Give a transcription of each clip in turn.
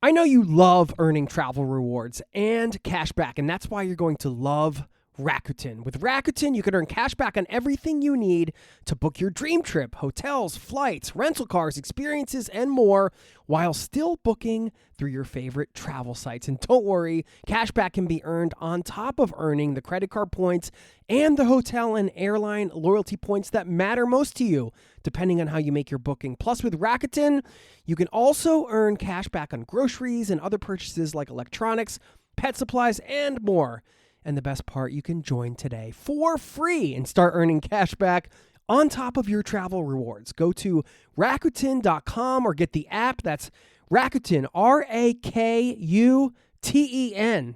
I know you love earning travel rewards and cash back, and that's why you're going to love Rakuten. With Rakuten, you can earn cash back on everything you need to book your dream trip, hotels, flights, rental cars, experiences, and more, while still booking through your favorite travel sites. And don't worry, cash back can be earned on top of earning the credit card points and the hotel and airline loyalty points that matter most to you, depending on how you make your booking. Plus, with Rakuten, you can also earn cash back on groceries and other purchases like electronics, pet supplies, and more. And the best part, you can join today for free and start earning cash back on top of your travel rewards. Go to Rakuten.com or get the app. That's Rakuten, Rakuten.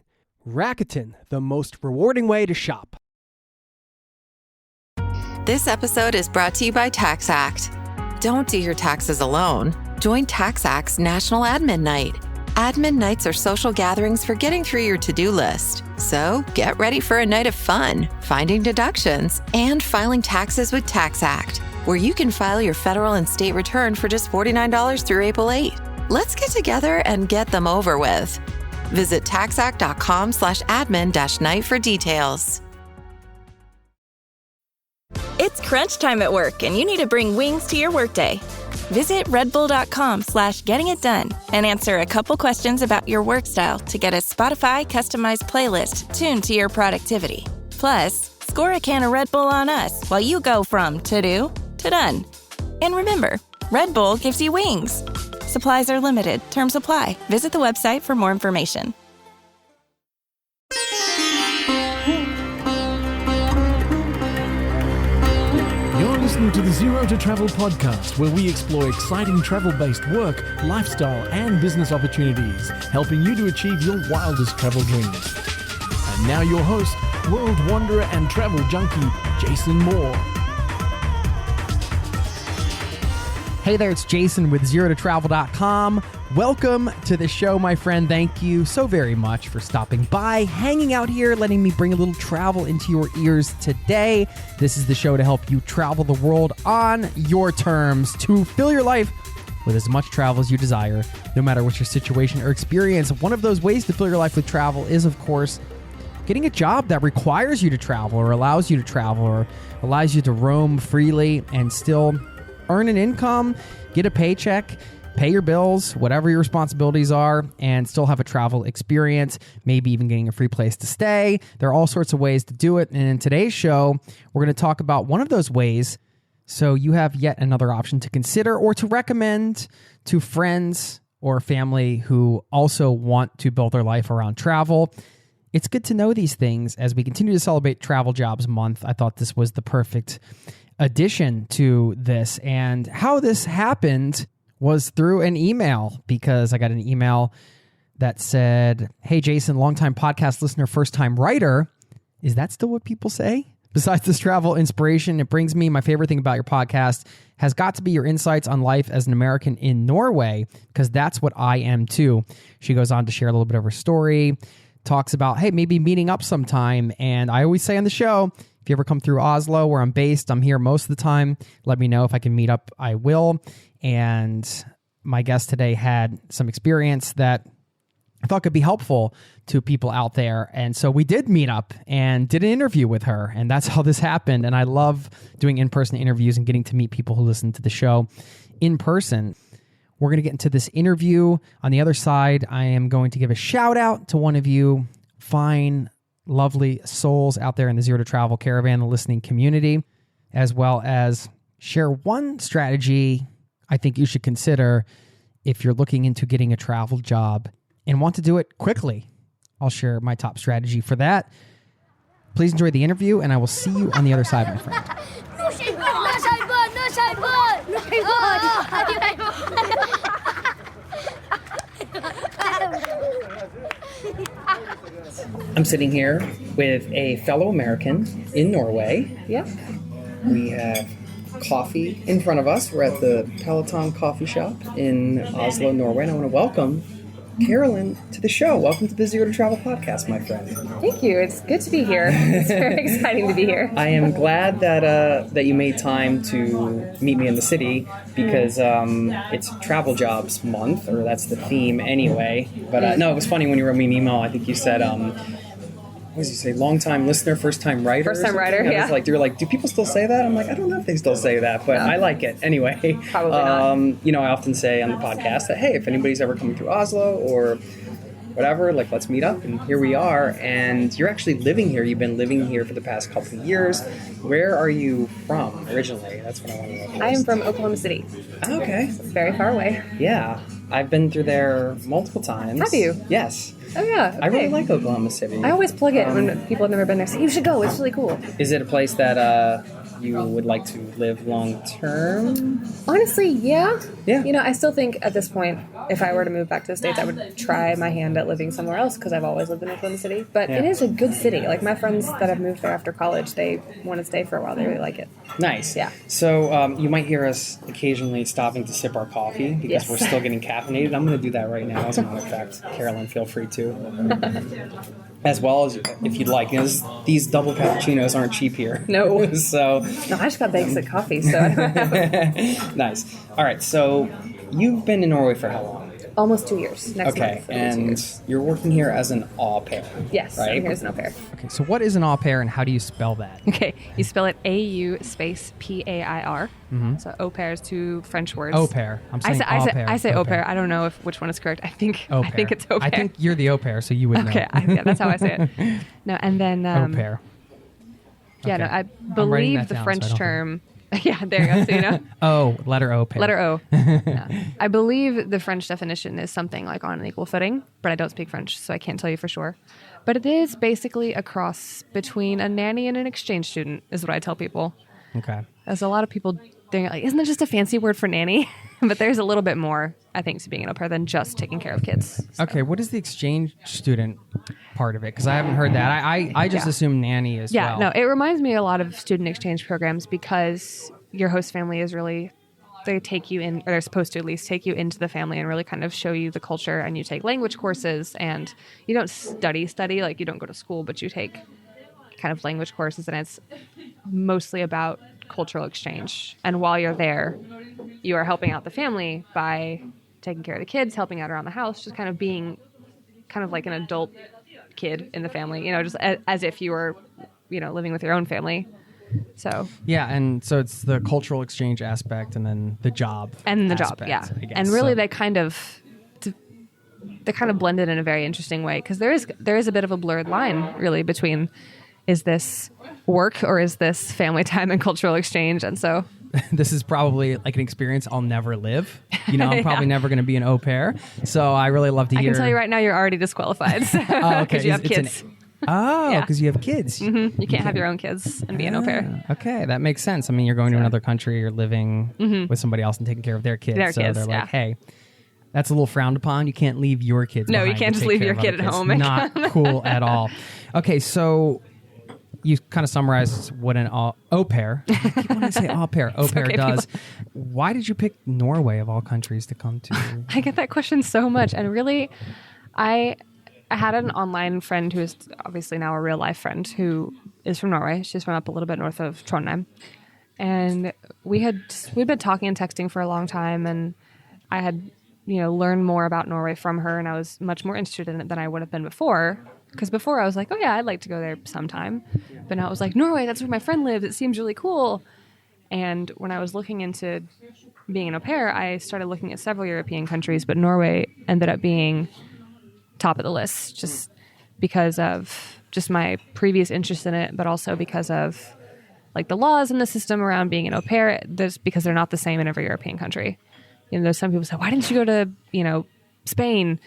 Rakuten, the most rewarding way to shop. This episode is brought to you by TaxAct. Don't do your taxes alone. Join TaxAct's National Admin Night. Admin nights are social gatherings for getting through your to-do list. So get ready for a night of fun, finding deductions, and filing taxes with TaxAct, where you can file your federal and state return for just $49 through April 8. Let's get together and get them over with. Visit taxact.com/admin-night for details. It's crunch time at work and you need to bring wings to your workday. Visit redbull.com/gettingitdone and answer a couple questions about your work style to get a Spotify customized playlist tuned to your productivity. Plus, score a can of Red Bull on us while you go from to-do to done. And remember, Red Bull gives you wings. Supplies are limited. Terms apply. Visit the website for more information. You're listening to the Zero to Travel podcast, where we explore exciting travel-based work, lifestyle, and business opportunities, helping you to achieve your wildest travel dreams. And now your host, world wanderer and travel junkie, Jason Moore. Hey there, it's Jason with ZeroToTravel.com. Welcome to the show, my friend. Thank you so very much for stopping by, hanging out here, letting me bring a little travel into your ears today. This is the show to help you travel the world on your terms, to fill your life with as much travel as you desire, no matter what your situation or experience. One of those ways to fill your life with travel is, of course, getting a job that requires you to travel or allows you to travel or allows you to roam freely and still earn an income, get a paycheck, pay your bills, whatever your responsibilities are, and still have a travel experience, maybe even getting a free place to stay. There are all sorts of ways to do it. And in today's show, we're going to talk about one of those ways, so you have yet another option to consider or to recommend to friends or family who also want to build their life around travel. It's good to know these things as we continue to celebrate Travel Jobs Month. I thought this was the perfect addition to this. And how this happened was through an email, because I got an email that said, "Hey, Jason, longtime podcast listener, first-time writer." Is that still what people say? Besides this travel inspiration, it brings me my favorite thing about your podcast has got to be your insights on life as an American in Norway, because that's what I am too. She goes on to share a little bit of her story, talks about, hey, maybe meeting up sometime. And I always say on the show, if you ever come through Oslo, where I'm based, I'm here most of the time. Let me know if I can meet up. I will. And my guest today had some experience that I thought could be helpful to people out there. And so we did meet up and did an interview with her. And that's how this happened. And I love doing in-person interviews and getting to meet people who listen to the show in person. We're going to get into this interview. On the other side, I am going to give a shout out to one of you fine, lovely souls out there in the Zero to Travel Caravan, the listening community, as well as share one strategy I think you should consider if you're looking into getting a travel job and want to do it quickly. I'll share my top strategy for that. Please enjoy the interview, and I will see you on the other side, my friend. I'm sitting here with a fellow American in Norway. Yep. We have coffee in front of us. We're at the Peloton coffee shop in Oslo, Norway, and I want to welcome Carolyn to the show. Welcome to the Zero to Travel podcast, my friend. Thank you. It's good to be here. It's very exciting to be here. I am glad that you made time to meet me in the city because it's Travel Jobs Month, or that's the theme anyway. But no, it was funny when you wrote me an email. I think you said, what did you say? Long time listener, first time writer. First time writer, I yeah. was like, you were like, do people still say that? I'm like, I don't know if they still say that, but I like it anyway. Probably not. You know, I often say on the podcast that, hey, if anybody's ever coming through Oslo or whatever, like, let's meet up. And here we are. And you're actually living here. You've been living here for the past couple of years. Where are you from originally? That's what I want to know first. I am from Oklahoma City. Oh, okay. It's very far away. Yeah. I've been through there multiple times. Have you? Yes. Oh, yeah. Okay. I really like Oklahoma City. I always plug it when people have never been there. Say, you should go. It's really cool. Is it a place that you would like to live long term? Honestly, yeah. Yeah. You know, I still think at this point, if I were to move back to the States, I would try my hand at living somewhere else because I've always lived in Oklahoma City. But it is a good city. Like, my friends that have moved there after college, they want to stay for a while. They really like it. Nice. Yeah. So you might hear us occasionally stopping to sip our coffee because Yes. we're still getting caffeinated. I'm going to do that right now, as a matter of fact. Carolyn, feel free to. As well as if you'd like. You know, these double cappuccinos aren't cheap here. No. So No, I just got basic coffee, so I don't have nice. All right. So you've been in Norway for how long? almost 2 years. Next Okay, month, it'll be 2 and years. you're working here as an au pair. Yes, right? I'm here as an au pair. Okay, so what is an au pair and how do you spell that? Okay, you spell it AU space PAIR. So au pair is two French words. Au pair. I'm saying au pair. I say au pair. I don't know which one is correct. I think Au I think pair. it's au pair. I think you're the au pair, so you would know. Okay, yeah, that's how I say it. No, and then Au pair. yeah, no, Okay. I I'm writing believe that the down, French so I don't term. Yeah, there you go. So you know, Oh, letter O pair. letter O. No. I believe the French definition is something like on an equal footing, but I don't speak French, so I can't tell you for sure. But it is basically a cross between a nanny and an exchange student, is what I tell people. Okay. As a lot of people think, like, isn't that just a fancy word for nanny? But there's a little bit more, I think, to being an au pair than just taking care of kids. So. Okay, what is the exchange student part of it? Because I haven't heard that. I just Yeah. assume nanny as Yeah, well. no, it reminds me a lot of student exchange programs because your host family is really, they take you in, or they're supposed to at least take you into the family and really kind of show you the culture, and you take language courses, and you don't study, like you don't go to school, but you take kind of language courses, and it's mostly about cultural exchange. And while you're there, you are helping out the family by taking care of the kids, helping out around the house, just kind of being kind of like an adult kid in the family, you know, just as if you were, you know, living with your own family. So Yeah, and so it's the cultural exchange aspect and then the job. and the aspect, job, yeah. I guess. And really So- they kind of blended in a very interesting way because there is a bit of a blurred line really between, is this work or is this family time and cultural exchange? And so this is probably like an experience I'll never live. You know, I'm probably never going to be an au pair. So I really love to I hear. can tell you right now, you're already disqualified because Oh, okay. you have It's an- kids. Oh, Yeah. because you have kids. You can't have your own kids and be an au pair. Okay, that makes sense. I mean, you're going to another country, you're living with somebody else and taking care of their kids. Their so kids, they're yeah. like, hey, that's a little frowned upon. You can't leave your kids No, you behind can't to just take leave care your of kid other at kids. home and Not cool at all. Okay, so you kind of summarized what an au pair, I keep wanting to say au pair okay, does. Why did you pick Norway of all countries to come to? I get that question so much. And really, I had an online friend who is obviously now a real life friend who is from Norway. She's from up a little bit north of Trondheim. And we'd been talking and texting for a long time. And I had, you know, learned more about Norway from her. And I was much more interested in it than I would have been before. Because before I was like, oh yeah, I'd like to go there sometime. But now it was like, Norway, that's where my friend lives. It seems really cool. And when I was looking into being an au pair, I started looking at several European countries, but Norway ended up being top of the list just because of just my previous interest in it, but also because of like the laws and the system around being an au pair, because they're not the same in every European country. You know, there's some people say, why didn't you go to, you know, Spain?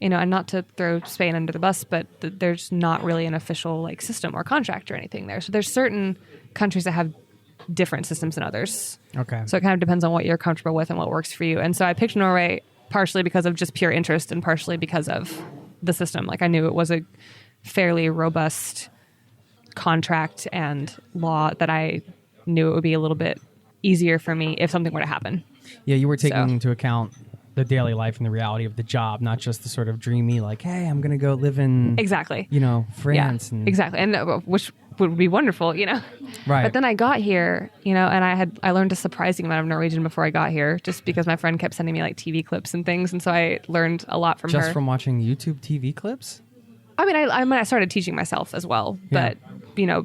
You know, and not to throw Spain under the bus, but there's not really an official like system or contract or anything there. So there's certain countries that have different systems than others. Okay. So it kind of depends on what you're comfortable with and what works for you. And so I picked Norway partially because of just pure interest and partially because of the system. Like I knew it was a fairly robust contract and law that I knew it would be a little bit easier for me if something were to happen. Yeah, you were taking So. into account the daily life and the reality of the job, not just the sort of dreamy, like, hey, I'm going to go live in, Exactly. France. Yeah, and exactly. And which would be wonderful, Right. But then I got here, and I learned a surprising amount of Norwegian before I got here, just because my friend kept sending me like TV clips and things. And so I learned a lot from her. Just from watching YouTube TV clips? I mean, I started teaching myself as well, but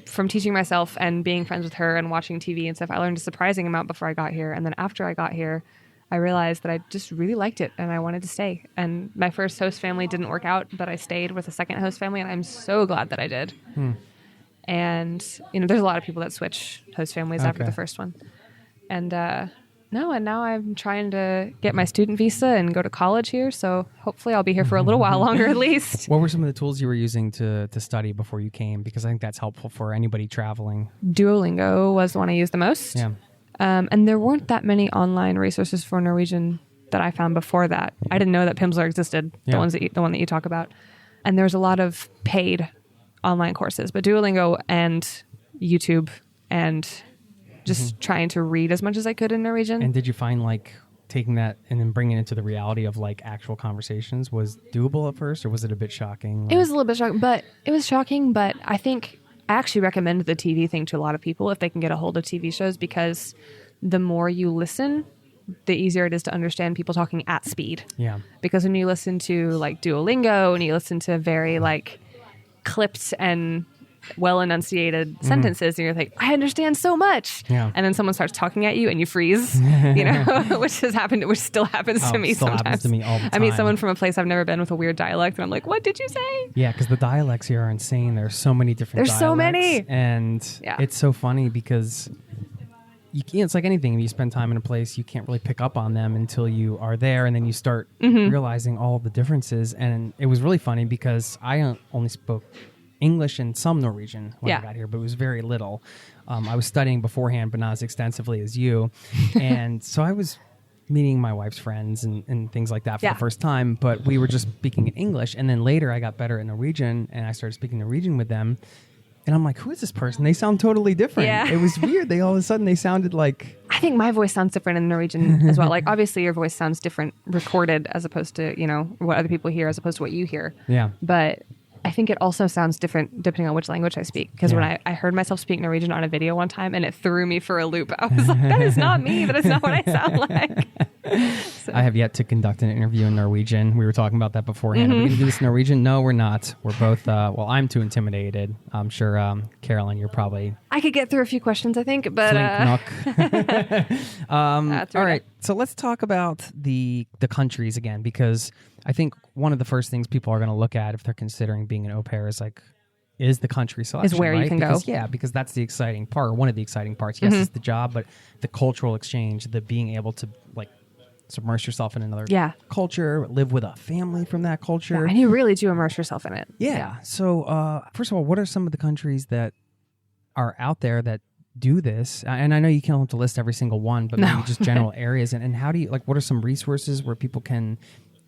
from teaching myself and being friends with her and watching TV and stuff, I learned a surprising amount before I got here. And then after I got here, I realized that I just really liked it and I wanted to stay. And my first host family didn't work out, but I stayed with a second host family, and I'm so glad that I did. And there's a lot of people that switch host families after the first one. And now I'm trying to get my student visa and go to college here. So hopefully I'll be here for a little while longer at least. What were some of the tools you were using to study before you came? Because I think that's helpful for anybody traveling. Duolingo was the one I used the most. Yeah. And there weren't that many online resources for Norwegian that I found before that. I didn't know that Pimsleur existed, the one that you talk about. And there's a lot of paid online courses, but Duolingo and YouTube and just trying to read as much as I could in Norwegian. And did you find like taking that and then bringing it into the reality of like actual conversations was doable at first, or was it a bit shocking? It was a little bit shocking, but I think I actually recommend the TV thing to a lot of people if they can get a hold of TV shows, because the more you listen, the easier it is to understand people talking at speed. Yeah. Because when you listen to like Duolingo and you listen to very like clipped and well enunciated sentences, and you're like, I understand so much. Yeah. And then someone starts talking at you and you freeze, which still happens to me sometimes. Happens to me all the time. I meet someone from a place I've never been with a weird dialect, and I'm like, what did you say? Yeah, because the dialects here are insane. There's so many different dialects. There's so many. And it's so funny because it's like anything. If you spend time in a place, you can't really pick up on them until you are there, and then you start realizing all the differences. And it was really funny because I only spoke English and some Norwegian when I got here, but it was very little. I was studying beforehand, but not as extensively as you. And so I was meeting my wife's friends and things like that for the first time, but we were just speaking in English. And then later I got better at Norwegian, and I started speaking Norwegian with them. And I'm like, who is this person? They sound totally different. Yeah. It was weird. All of a sudden they sounded like... I think my voice sounds different in Norwegian as well. Like, obviously your voice sounds different recorded as opposed to, what other people hear as opposed to what you hear. Yeah. But I think it also sounds different depending on which language I speak. Because when I heard myself speak Norwegian on a video one time, and it threw me for a loop. I was like, that is not me. That is not what I sound like. So. I have yet to conduct an interview in Norwegian. We were talking about that beforehand. Are we going to do this in Norwegian? No, we're not. We're both, I'm too intimidated. I'm sure, Carolyn, you're probably... I could get through a few questions, I think, but... all right. So let's talk about the countries again, because I think one of the first things people are going to look at if they're considering being an au pair is the country selection. Is where you can go. Yeah, because that's the exciting part, or one of the exciting parts. Yes, it's the job, but the cultural exchange, the being able to like submerge yourself in another culture, live with a family from that culture. Yeah, and you really do immerse yourself in it. Yeah. So first of all, what are some of the countries that are out there that do this? And I know you can't have to list every single one, but maybe just general areas. And how do you, what are some resources where people can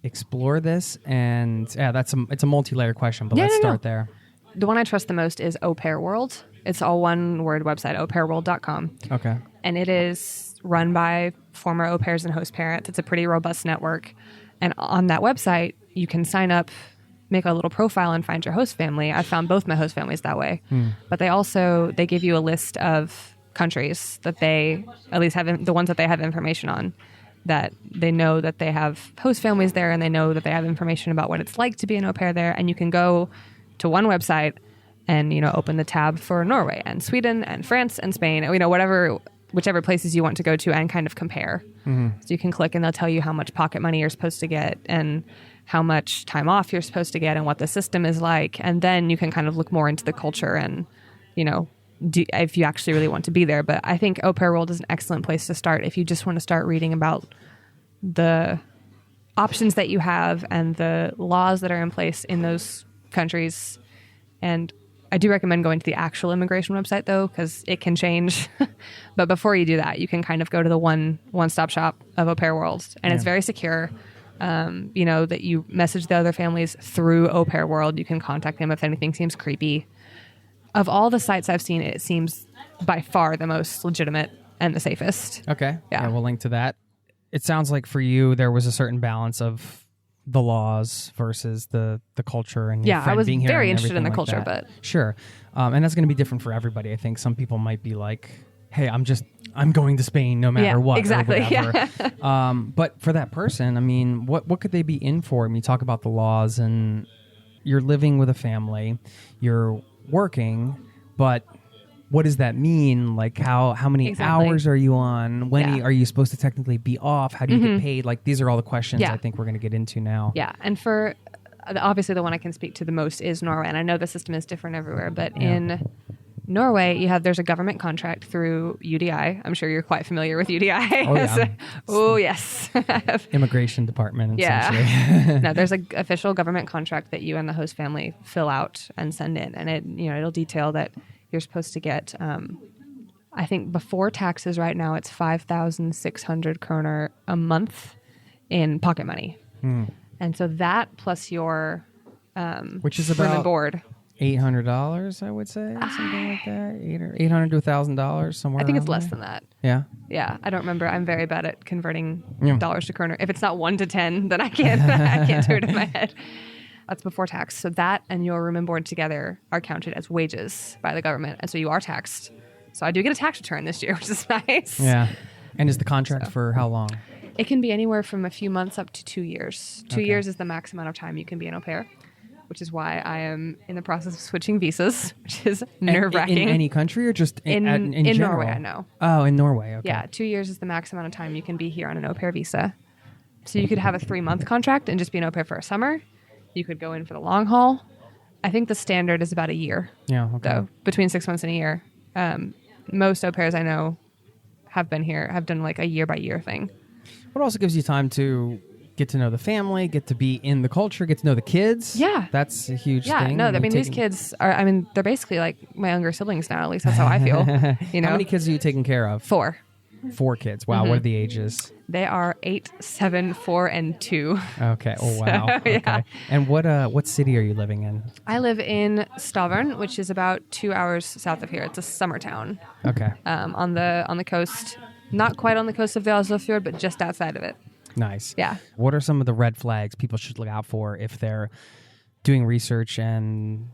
explore this? And it's a multi-layered question, but let's start there. The one I trust the most is Au Pair World. It's all one word website, aupairworld.com. Okay. And it is run by former au pairs and host parents. It's a pretty robust network. And on that website, you can sign up, make a little profile, and find your host family. I found both my host families that way. But they give you a list of countries that they at least have, the ones that they have information on, that they know that they have host families there, and they know that they have information about what it's like to be an au pair there. And you can go to one website and, open the tab for Norway and Sweden and France and Spain, whichever places you want to go to, and kind of compare. So you can click and they'll tell you how much pocket money you're supposed to get and how much time off you're supposed to get and what the system is like. And then you can kind of look more into the culture and, if you actually really want to be there. But I think Au Pair World is an excellent place to start if you just want to start reading about the options that you have and the laws that are in place in those countries. And I do recommend going to the actual immigration website, though, because it can change. But before you do that, you can kind of go to the one-stop shop of Au Pair World, and it's very secure. That you message the other families through Au Pair World. You can contact them if anything seems creepy. Of all the sites I've seen, it seems by far the most legitimate and the safest. Okay. Yeah. We'll link to that. it sounds like for you there was a certain balance of the laws versus the culture and your Yeah, I friend was being here very and interested in the everything like culture, that. but Sure. And that's going to be different for everybody. I think some people might be like, hey, I'm going to Spain no matter what. Exactly. Or whatever. But for that person, I mean, what could they be in for? I mean, you talk about the laws and you're living with a family, you're working, but what does that mean? Like how many Exactly. hours are you on? When Yeah. are you supposed to technically be off? How do you get paid? Like these are all the questions Yeah. I think we're going to get into now. Yeah, and for obviously the one I can speak to the most is Norway, and I know the system is different everywhere, but in Norway, there's a government contract through UDI. I'm sure you're quite familiar with UDI. Oh, yeah. Oh, yes. Immigration department, Yeah. essentially. No, there's an official government contract that you and the host family fill out and send in, and it'll detail that you're supposed to get. I think before taxes, right now it's 5,600 kroner a month in pocket money, and so that plus your Which is room and about board. $800, I would say, something like that. $800 to $1,000, somewhere. I think it's around less there. than that. Yeah. Yeah, I don't remember. I'm very bad at converting Yeah. dollars to kroner. If it's not 1 to 10, then I can't do it in my head. That's before tax. So that and your room and board together are counted as wages by the government, and so you are taxed. So I do get a tax return this year, which is nice. Yeah. And is the contract for how long? It can be anywhere from a few months up to 2 years. 2 years is the max amount of time you can be an au pair, which is why I am in the process of switching visas, which is nerve-wracking. In any country or just in general? Norway, I know. Oh, in Norway. Okay. Yeah, 2 years is the max amount of time you can be here on an au pair visa. So you could have a 3-month contract and just be an au pair for a summer. You could go in for the long haul. I think the standard is about a year, Yeah. Okay. though, between 6 months and a year. Most au pairs I know have been here, have done like a year-by-year thing. But it also gives you time to get to know the family, get to be in the culture, get to know the kids. Yeah. That's a huge Yeah, thing. no, I mean, mean, these kids are, they're basically like my younger siblings now, at least that's how I feel. You know? How many kids are you taking care of? 4. 4 kids. Wow. What are the ages? They are 8, 7, 4, and 2. Okay. Oh, wow. So, Okay. yeah. And what city are you living in? I live in Stavern, which is about 2 hours south of here. It's a summer town Okay. on the coast, not quite on the coast of the Oslo Fjord, but just outside of it. Nice. Yeah. What are some of the red flags people should look out for if they're doing research and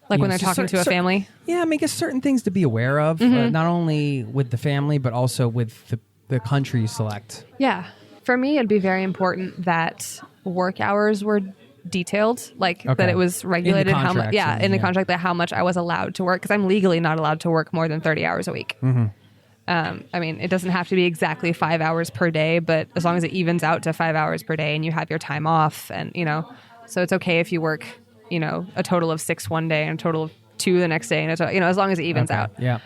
Like you when know, they're just talking to a family. Yeah, I mean, I guess certain things to be aware of, not only with the family, but also with the country you select. Yeah. For me, it'd be very important that work hours were detailed, like Okay. that it was regulated how much. contract, Yeah, you mean, in the yeah. contract that how much I was allowed to work, because I'm legally not allowed to work more than 30 hours a week. I mean, it doesn't have to be exactly 5 hours per day, but as long as it evens out to 5 hours per day and you have your time off, and so it's okay if you work, a total of 6 one day and a total of 2 the next day, and as long as it evens Okay. out. Yeah.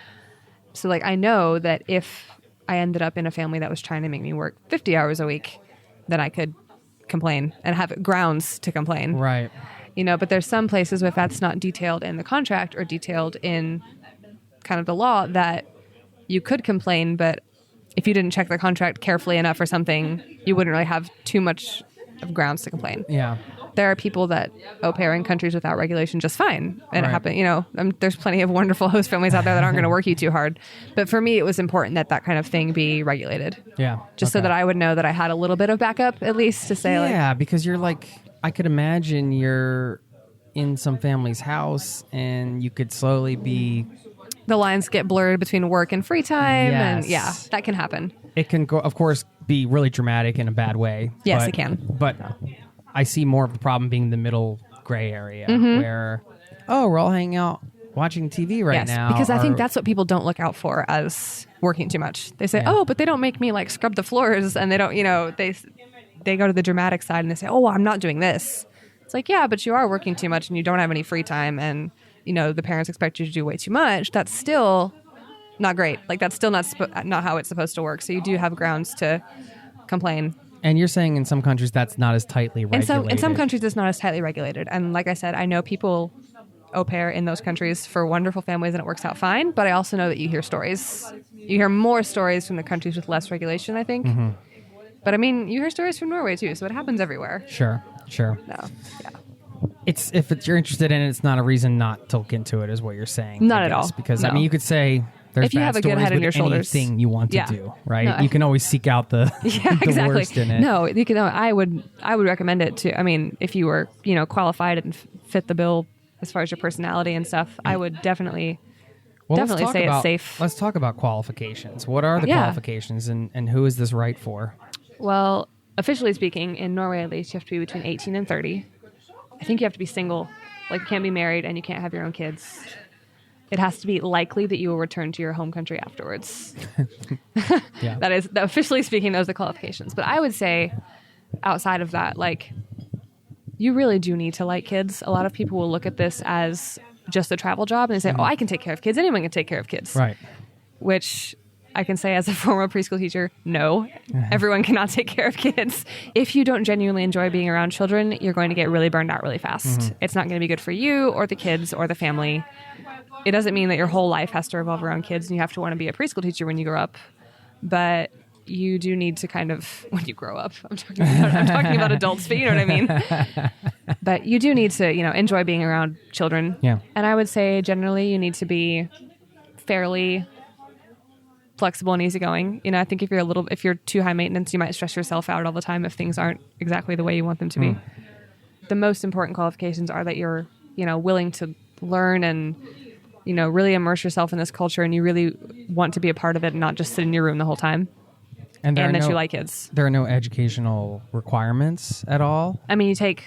So like I know that if I ended up in a family that was trying to make me work 50 hours a week, then I could complain and have grounds to complain. Right. But there's some places if that's not detailed in the contract or detailed in kind of the law that you could complain, but if you didn't check the contract carefully enough or something, you wouldn't really have too much of grounds to complain. Yeah. There are people that au pair in countries without regulation just fine. And Right. it happened, there's plenty of wonderful host families out there that aren't going to work you too hard. But for me, it was important that kind of thing be regulated. Yeah. Just so Okay. that I would know that I had a little bit of backup, at least, to say, Yeah, because you're like, I could imagine you're in some family's house and you could slowly be. the lines get blurred between work and free time. And Yes. that can happen. It can go, of course, be really dramatic in a bad way. Yes, but- it can. But I see more of the problem being the middle gray area Mm-hmm. where, we're all hanging out watching TV right Yes, now. because I think or- that's what people don't look out for as working too much. They say, Yeah. oh, but they don't make me like scrub the floors, and they don't, they go to the dramatic side and they say, oh, I'm not doing this. It's like, yeah, but you are working too much and you don't have any free time, and the parents expect you to do way too much. That's still not great. Like that's still not how it's supposed to work. So you do have grounds to complain. And you're saying in some countries that's not as tightly And regulated. in some countries, it's not as tightly regulated. And like I said, I know people au pair in those countries for wonderful families and it works out fine. But I also know that you hear stories. You hear more stories from the countries with less regulation, I think. Mm-hmm. But I mean, you hear stories from Norway too. So it happens everywhere. Sure. No. Yeah. If you're interested in it, it's not a reason not to look into it, is what you're saying. Not I at guess. all. Because I No. mean, you could say There's if you bad have a good stories head on with your shoulders. anything you want to Yeah. do, right? No, You can always seek out the, Yeah, the exactly. worst in it. No, you can. I would recommend it to. I mean, if you were, qualified and fit the bill as far as your personality and stuff, I would definitely Let's talk say about, it's safe. Let's talk about qualifications. What are the Yeah. qualifications, and who is this right for? Well, officially speaking, in Norway at least, you have to be between 18 and 30. I think you have to be single. Like, you can't be married and you can't have your own kids. It has to be likely that you will return to your home country afterwards. Yeah. That is, officially speaking, those are the qualifications. But I would say, outside of that, like, you really do need to like kids. A lot of people will look at this as just a travel job and they say, oh, I can take care of kids. Anyone can take care of kids. Right. Which I can say as a former preschool teacher, no, everyone cannot take care of kids. If you don't genuinely enjoy being around children, you're going to get really burned out really fast. It's not going to be good for you or the kids or the family. It doesn't mean that your whole life has to revolve around kids and you have to want to be a preschool teacher when you grow up. But you do need to kind of, when you grow up, I'm talking about adults, but you know what I mean? But you do need to, enjoy being around children. Yeah. And I would say generally you need to be fairly flexible and easygoing. I think if you're too high maintenance, you might stress yourself out all the time if things aren't exactly the way you want them to be. The most important qualifications are that you're, willing to learn and, really immerse yourself in this culture and you really want to be a part of it and not just sit in your room the whole time. And that you like kids. There are no educational requirements at all? I mean, you take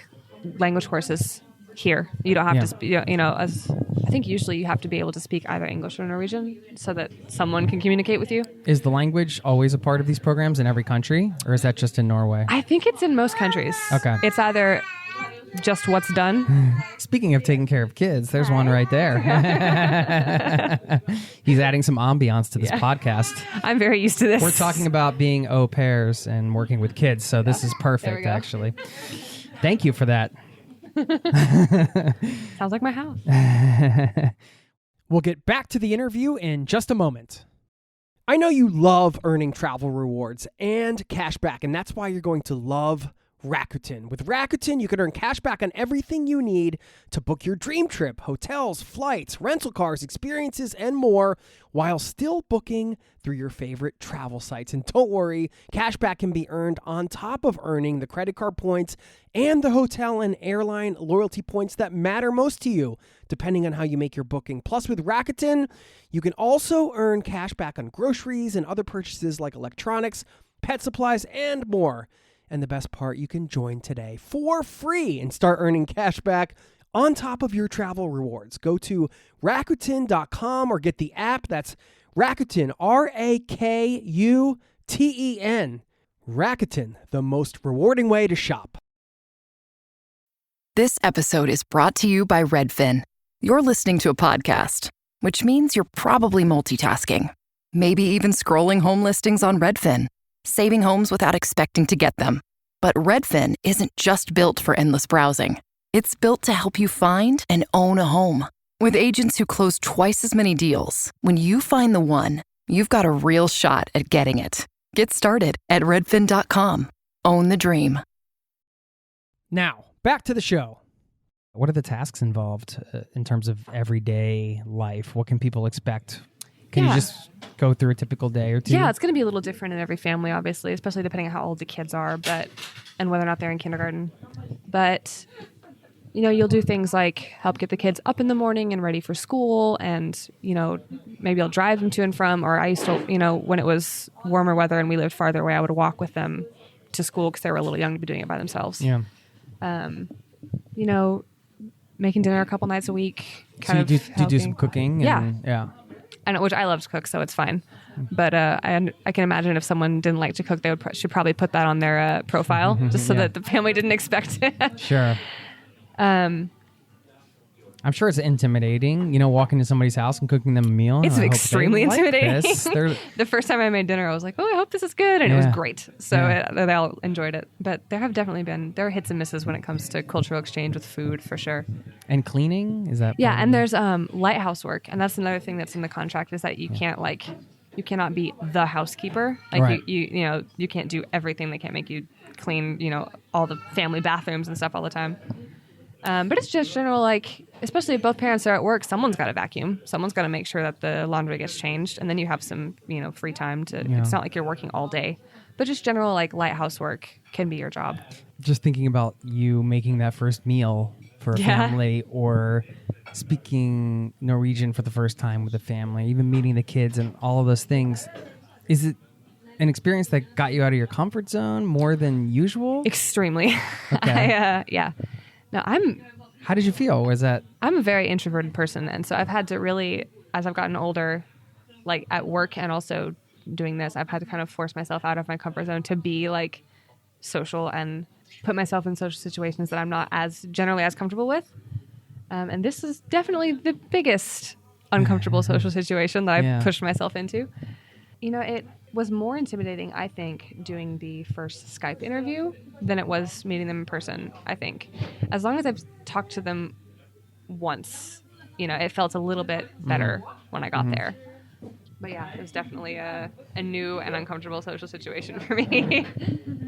language courses here. You don't have to speak, as I think usually you have to be able to speak either English or Norwegian so that someone can communicate with you. Is the language always a part of these programs in every country, or is that just in Norway? I think it's in most countries. Okay. It's either just what's done. Speaking of taking care of kids, there's one right there. He's adding some ambiance to this podcast. I'm very used to this. We're talking about being au pairs and working with kids, so this is There we perfect, go. actually. Thank you for that. Sounds like my house. We'll get back to the interview in just a moment. I know you love earning travel rewards and cash back, and that's why you're going to love Rakuten. With Rakuten, you can earn cash back on everything you need to book your dream trip, hotels, flights, rental cars, experiences, and more, while still booking through your favorite travel sites. And don't worry, cash back can be earned on top of earning the credit card points and the hotel and airline loyalty points that matter most to you, depending on how you make your booking. Plus, with Rakuten, you can also earn cash back on groceries and other purchases like electronics, pet supplies, and more. And the best part, you can join today for free and start earning cash back on top of your travel rewards. Go to Rakuten.com or get the app. That's Rakuten, Rakuten. Rakuten, the most rewarding way to shop. This episode is brought to you by Redfin. You're listening to a podcast, which means you're probably multitasking. Maybe even scrolling home listings on Redfin, saving homes without expecting to get them. But Redfin isn't just built for endless browsing. It's built to help you find and own a home. With agents who close twice as many deals, when you find the one, you've got a real shot at getting it. Get started at redfin.com. Own the dream. Now, back to the show. What are the tasks involved in terms of everyday life? What can people expect? Can you just go through a typical day or two? Yeah, it's going to be a little different in every family, obviously, especially depending on how old the kids are, and whether or not they're in kindergarten. But, you'll do things like help get the kids up in the morning and ready for school, and, maybe I'll drive them to and from, or I used to, when it was warmer weather and we lived farther away, I would walk with them to school because they were a little young to be doing it by themselves. Yeah. Making dinner a couple nights a week. So do you do some cooking? Yeah. And which I love to cook, so it's fine. But I can imagine if someone didn't like to cook, they should probably put that on their profile, just so that the family didn't expect it. Sure. I'm sure it's intimidating, walking to somebody's house and cooking them a meal. It's extremely intimidating. Like The first time I made dinner, I was like, oh, I hope this is good. And it was great. So they all enjoyed it. But there have definitely been, there are hits and misses when it comes to cultural exchange with food, for sure. And cleaning? Is that? Yeah, and there's lighthouse work. And that's another thing that's in the contract is that you can't you cannot be the housekeeper. Like right. you can't do everything. They can't make you clean, all the family bathrooms and stuff all the time. But it's just general, like, especially if both parents are at work, someone's got to vacuum. Someone's got to make sure that the laundry gets changed. And then you have some, free time to, it's not like you're working all day. But just general, like, light housework can be your job. Just thinking about you making that first meal for a family, or speaking Norwegian for the first time with a family, even meeting the kids and all of those things. Is it an experience that got you out of your comfort zone more than usual? Extremely. Okay. Yeah. No, How did you feel? Was that... I'm a very introverted person. And so I've had to really, as I've gotten older, like at work and also doing this, I've had to kind of force myself out of my comfort zone to be like social and put myself in social situations that I'm not generally as comfortable with. And this is definitely the biggest uncomfortable social situation that I pushed myself into. It was more intimidating, I think, doing the first Skype interview than it was meeting them in person, I think. As long as I've talked to them once, it felt a little bit better when I got there. But yeah, it was definitely a new and uncomfortable social situation for me.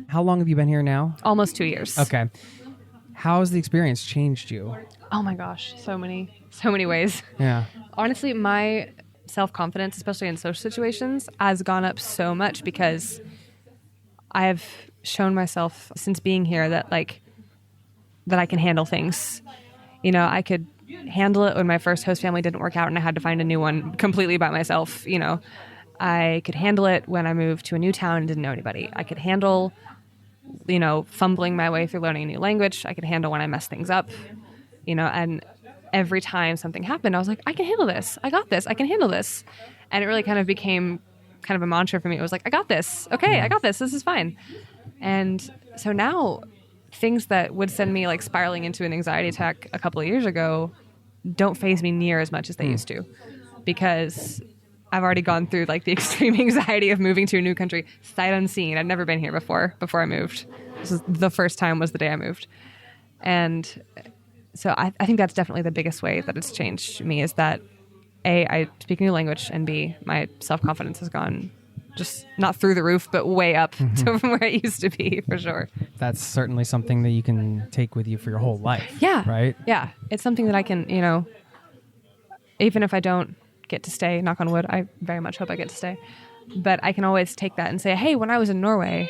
How long have you been here now? Almost 2 years. Okay. How has the experience changed you? Oh my gosh, so many ways. Yeah. Honestly, my self-confidence, especially in social situations, has gone up so much because I've shown myself since being here that I can handle things. I could handle it when my first host family didn't work out and I had to find a new one completely by myself. I could handle it when I moved to a new town and didn't know anybody. I could handle, fumbling my way through learning a new language. I could handle when I messed things up, and every time something happened, I was like, I can handle this. I got this. I can handle this. And it really kind of became kind of a mantra for me. It was like, I got this. Okay, I got this. This is fine. And so now things that would send me like spiraling into an anxiety attack a couple of years ago don't faze me near as much as they used to, because I've already gone through like the extreme anxiety of moving to a new country, sight unseen. I'd never been here before I moved. This is the first time was the day I moved. And so I think that's definitely the biggest way that it's changed me, is that A, I speak a new language, and B, my self-confidence has gone just not through the roof, but way up to from where it used to be, for sure. That's certainly something that you can take with you for your whole life. Yeah. Right? Yeah. It's something that I can, even if I don't get to stay, knock on wood, I very much hope I get to stay, but I can always take that and say, hey, when I was in Norway,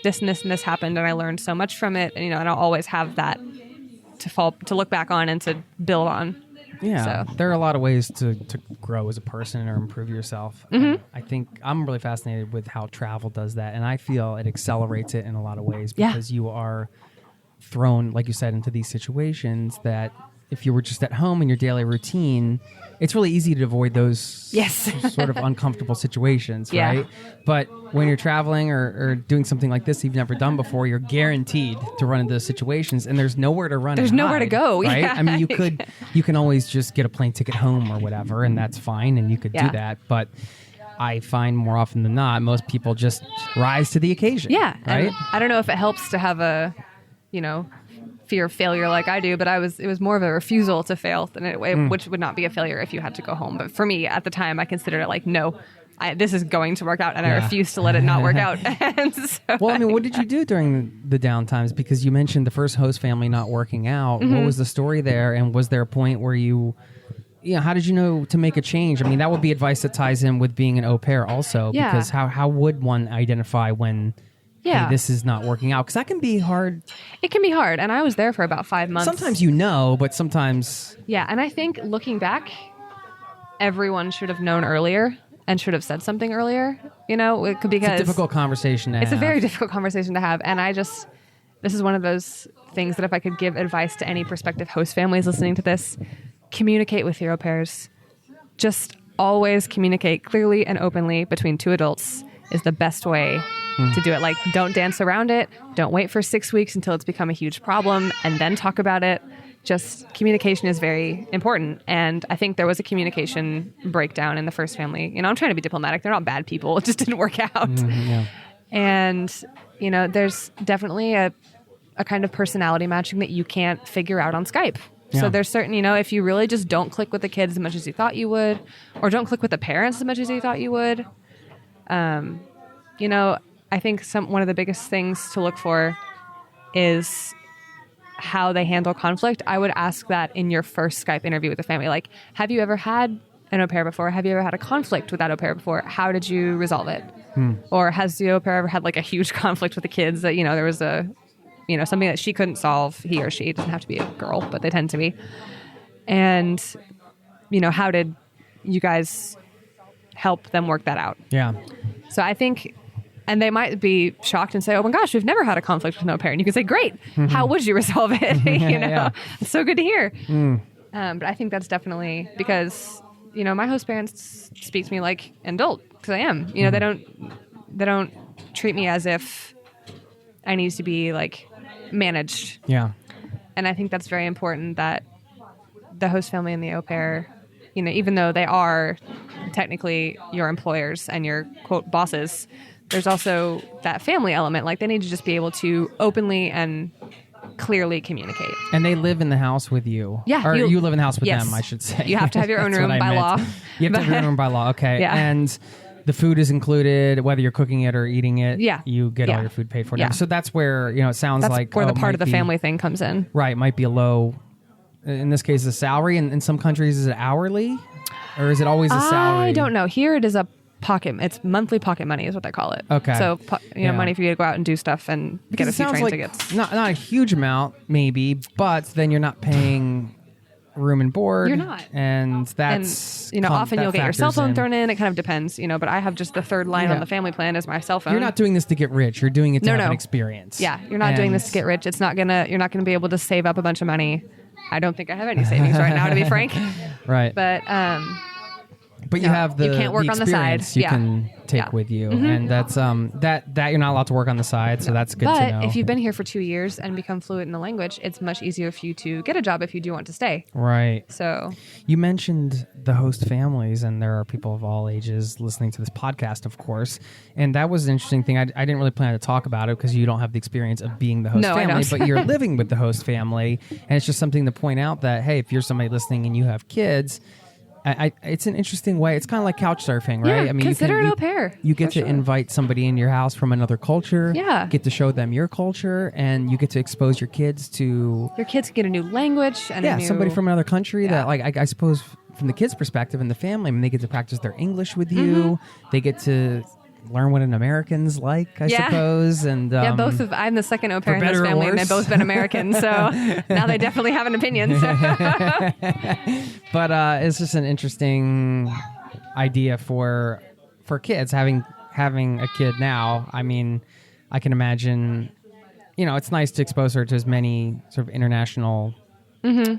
this and this and this happened, and I learned so much from it, and and I'll always have that to look back on and to build on. Yeah, so there are a lot of ways to grow as a person or improve yourself. I think I'm really fascinated with how travel does that, and I feel it accelerates it in a lot of ways, because you are thrown, like you said, into these situations that if you were just at home in your daily routine, it's really easy to avoid those sort of uncomfortable situations, right? But when you're traveling or doing something like this you've never done before, you're guaranteed to run into those situations, and there's nowhere to run. There's nowhere to go, right? Yeah. I mean, you can always just get a plane ticket home or whatever, and that's fine, and you could do that. But I find more often than not, most people just rise to the occasion. Yeah, right. And I don't know if it helps to have a, fear of failure like I do, but it was more of a refusal to fail than which would not be a failure if you had to go home. But for me at the time, I considered it like, no, this is going to work out, and I refuse to let it not work out. And so well, I mean, what did you do during the downtimes? Because you mentioned the first host family not working out. What was the story there? And was there a point where how did you know to make a change? I mean, that would be advice that ties in with being an au pair also, because how would one identify when hey, this is not working out? Because that can be hard. It can be hard. And I was there for about 5 months. Sometimes but sometimes... Yeah, and I think looking back, everyone should have known earlier and should have said something earlier, because... It's a difficult conversation to have. It's a very difficult conversation to have. And this is one of those things that if I could give advice to any prospective host families listening to this, communicate with your au pairs. Just always communicate clearly and openly between two adults is the best way to do it. Like, don't dance around it. Don't wait for 6 weeks until it's become a huge problem and then talk about it. Just communication is very important. And I think there was a communication breakdown in the first family. I'm trying to be diplomatic. They're not bad people. It just didn't work out. And, there's definitely a kind of personality matching that you can't figure out on Skype. Yeah. So there's certain, if you really just don't click with the kids as much as you thought you would, or don't click with the parents as much as you thought you would, I think one of the biggest things to look for is how they handle conflict, I would ask that in your first Skype interview with the family. Like, have you ever had an au pair before? Have you ever had a conflict with that au pair before? How did you resolve it? Or has the au pair ever had like a huge conflict with the kids that, there was something that she couldn't solve, he or she, it doesn't have to be a girl, but they tend to be. And, how did you guys help them work that out? Yeah. So I think, and they might be shocked and say, oh my gosh, we've never had a conflict with an au pair. And you can say, great, how would you resolve it? Yeah. It's so good to hear. But I think that's definitely because, my host parents speak to me like an adult because I am. They don't treat me as if I need to be like managed. Yeah. And I think that's very important that the host family and the au pair, even though they are technically your employers and your quote bosses, there's also that family element. Like they need to just be able to openly and clearly communicate. And they live in the house with you. Yeah. Or you live in the house with yes. them, I should say. You have to have your own That's room what I by meant. law. You have to have your own room by law. Okay. Yeah. And the food is included, whether you're cooking it or eating it. Yeah. You get Yeah. all your food paid for. Yeah. Now. So that's where, it sounds That's like where the it part of might the be- family thing comes in. Right. Might be a low, in this case, a salary. And in some countries, is it hourly? Or is it always a salary? I don't know. Here it is a pocket. It's monthly pocket money is what they call it. Okay. So, Yeah. money for you to go out and do stuff and Because get a it few sounds train like tickets. not a huge amount, maybe, but then you're not paying room and board. You're not. And that's... And, often that you'll get your cell factors phone in. thrown in. It kind of depends, but I have just the third line Yeah. on the family plan is my cell phone. You're not doing this to get rich. You're doing it to have an No. experience. Yeah, you're not doing this to get rich. You're not gonna be able to save up a bunch of money. I don't think I have any savings right now, to be frank. Right. But you have the you can't work the on the side. experience you Yeah. can take Yeah. with you. And that's that you're not allowed to work on the side, so that's good to know. But if you've been here for 2 years and become fluent in the language, it's much easier for you to get a job if you do want to stay. Right. So You mentioned the host families, and there are people of all ages listening to this podcast, of course. And that was an interesting thing. I didn't really plan to talk about it because you don't have the experience of being the host No, I family, don't. but you're living with the host family. And it's just something to point out that, hey, if you're somebody listening and you have kids, it's an interesting way. It's kind of like couch surfing, right? Yeah, consider an au pair, You get for to sure. invite somebody in your house from another culture. Yeah. Get to show them your culture, and you get to expose your kids to your kids can get a new language and a new, somebody from another country Yeah. that, like, I suppose from the kids' perspective and the family, I mean, they get to practice their English with you. They get to learn what an American's like, I Yeah. suppose. And I'm the second au pair in this better or family, and they've worse. both been American, so now they definitely have an opinion. So. but it's just an interesting idea for kids having a kid now. I mean, I can imagine, it's nice to expose her to as many sort of international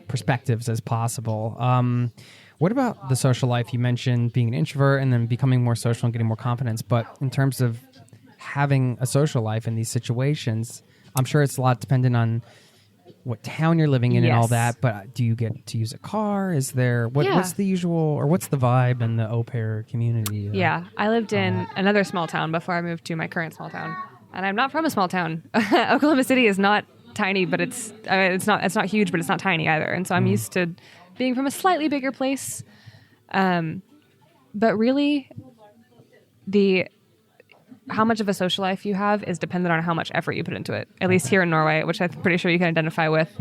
perspectives as possible. What about the social life? You mentioned being an introvert and then becoming more social and getting more confidence. But in terms of having a social life in these situations, I'm sure it's a lot dependent on what town you're living in and all Yes. that. But do you get to use a car? Is there what's the usual, or what's the vibe in the au pair community? Yeah, I lived in another small town before I moved to my current small town, and I'm not from a small town. Oklahoma City is not tiny, but it's not huge, but it's not tiny either. And so I'm used to being from a slightly bigger place. But really, how much of a social life you have is dependent on how much effort you put into it. At least here in Norway, which I'm pretty sure you can identify with,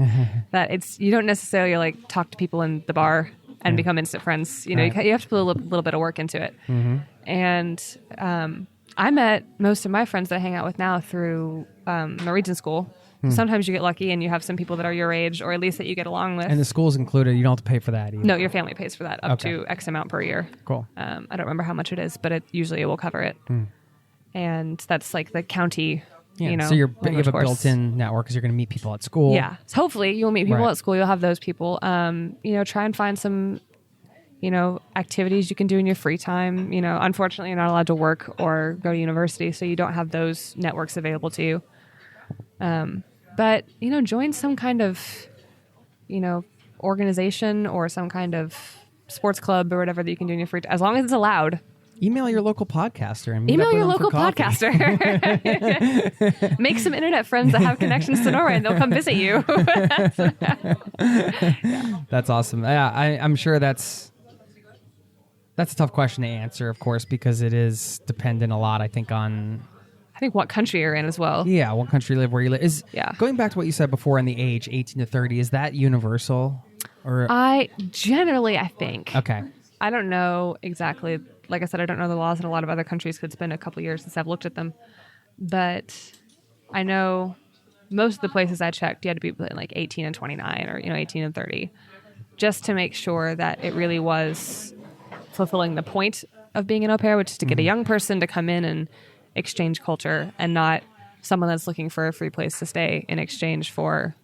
that you don't necessarily like talk to people in the bar and become instant friends. You have to put a little bit of work into it. And I met most of my friends that I hang out with now through Norwegian school. Sometimes you get lucky and you have some people that are your age, or at least that you get along with. And the school's included. You don't have to pay for that either. No, your family pays for that up Okay. to X amount per year. Cool. I don't remember how much it is, but it will cover it. And that's like the county, Yeah. So you have language a course. built-in network because you're going to meet people at school. Yeah. So hopefully you'll meet people Right. at school. You'll have those people. Try and find some, activities you can do in your free time. Unfortunately, you're not allowed to work or go to university, so you don't have those networks available to you. But join some kind of, organization or some kind of sports club or whatever that you can do in your free time, as long as it's allowed. Email your local podcaster and meet Email up with your them for local coffee. podcaster. Make some internet friends that have connections to Norway, and they'll come visit you. That's awesome. Yeah, I'm sure that's a tough question to answer, of course, because it is dependent a lot, I think, on I think what country you're in as well. Yeah, what country you live, where you live. Yeah. Going back to what you said before in the age, 18 to 30, is that universal? Or I think. Okay. I don't know exactly. Like I said, I don't know the laws in a lot of other countries because it's been a couple years since I've looked at them. But I know most of the places I checked, you had to be like 18 and 29 or, 18 and 30, just to make sure that it really was fulfilling the point of being an au pair, which is to get a young person to come in and exchange culture and not someone that's looking for a free place to stay in exchange for,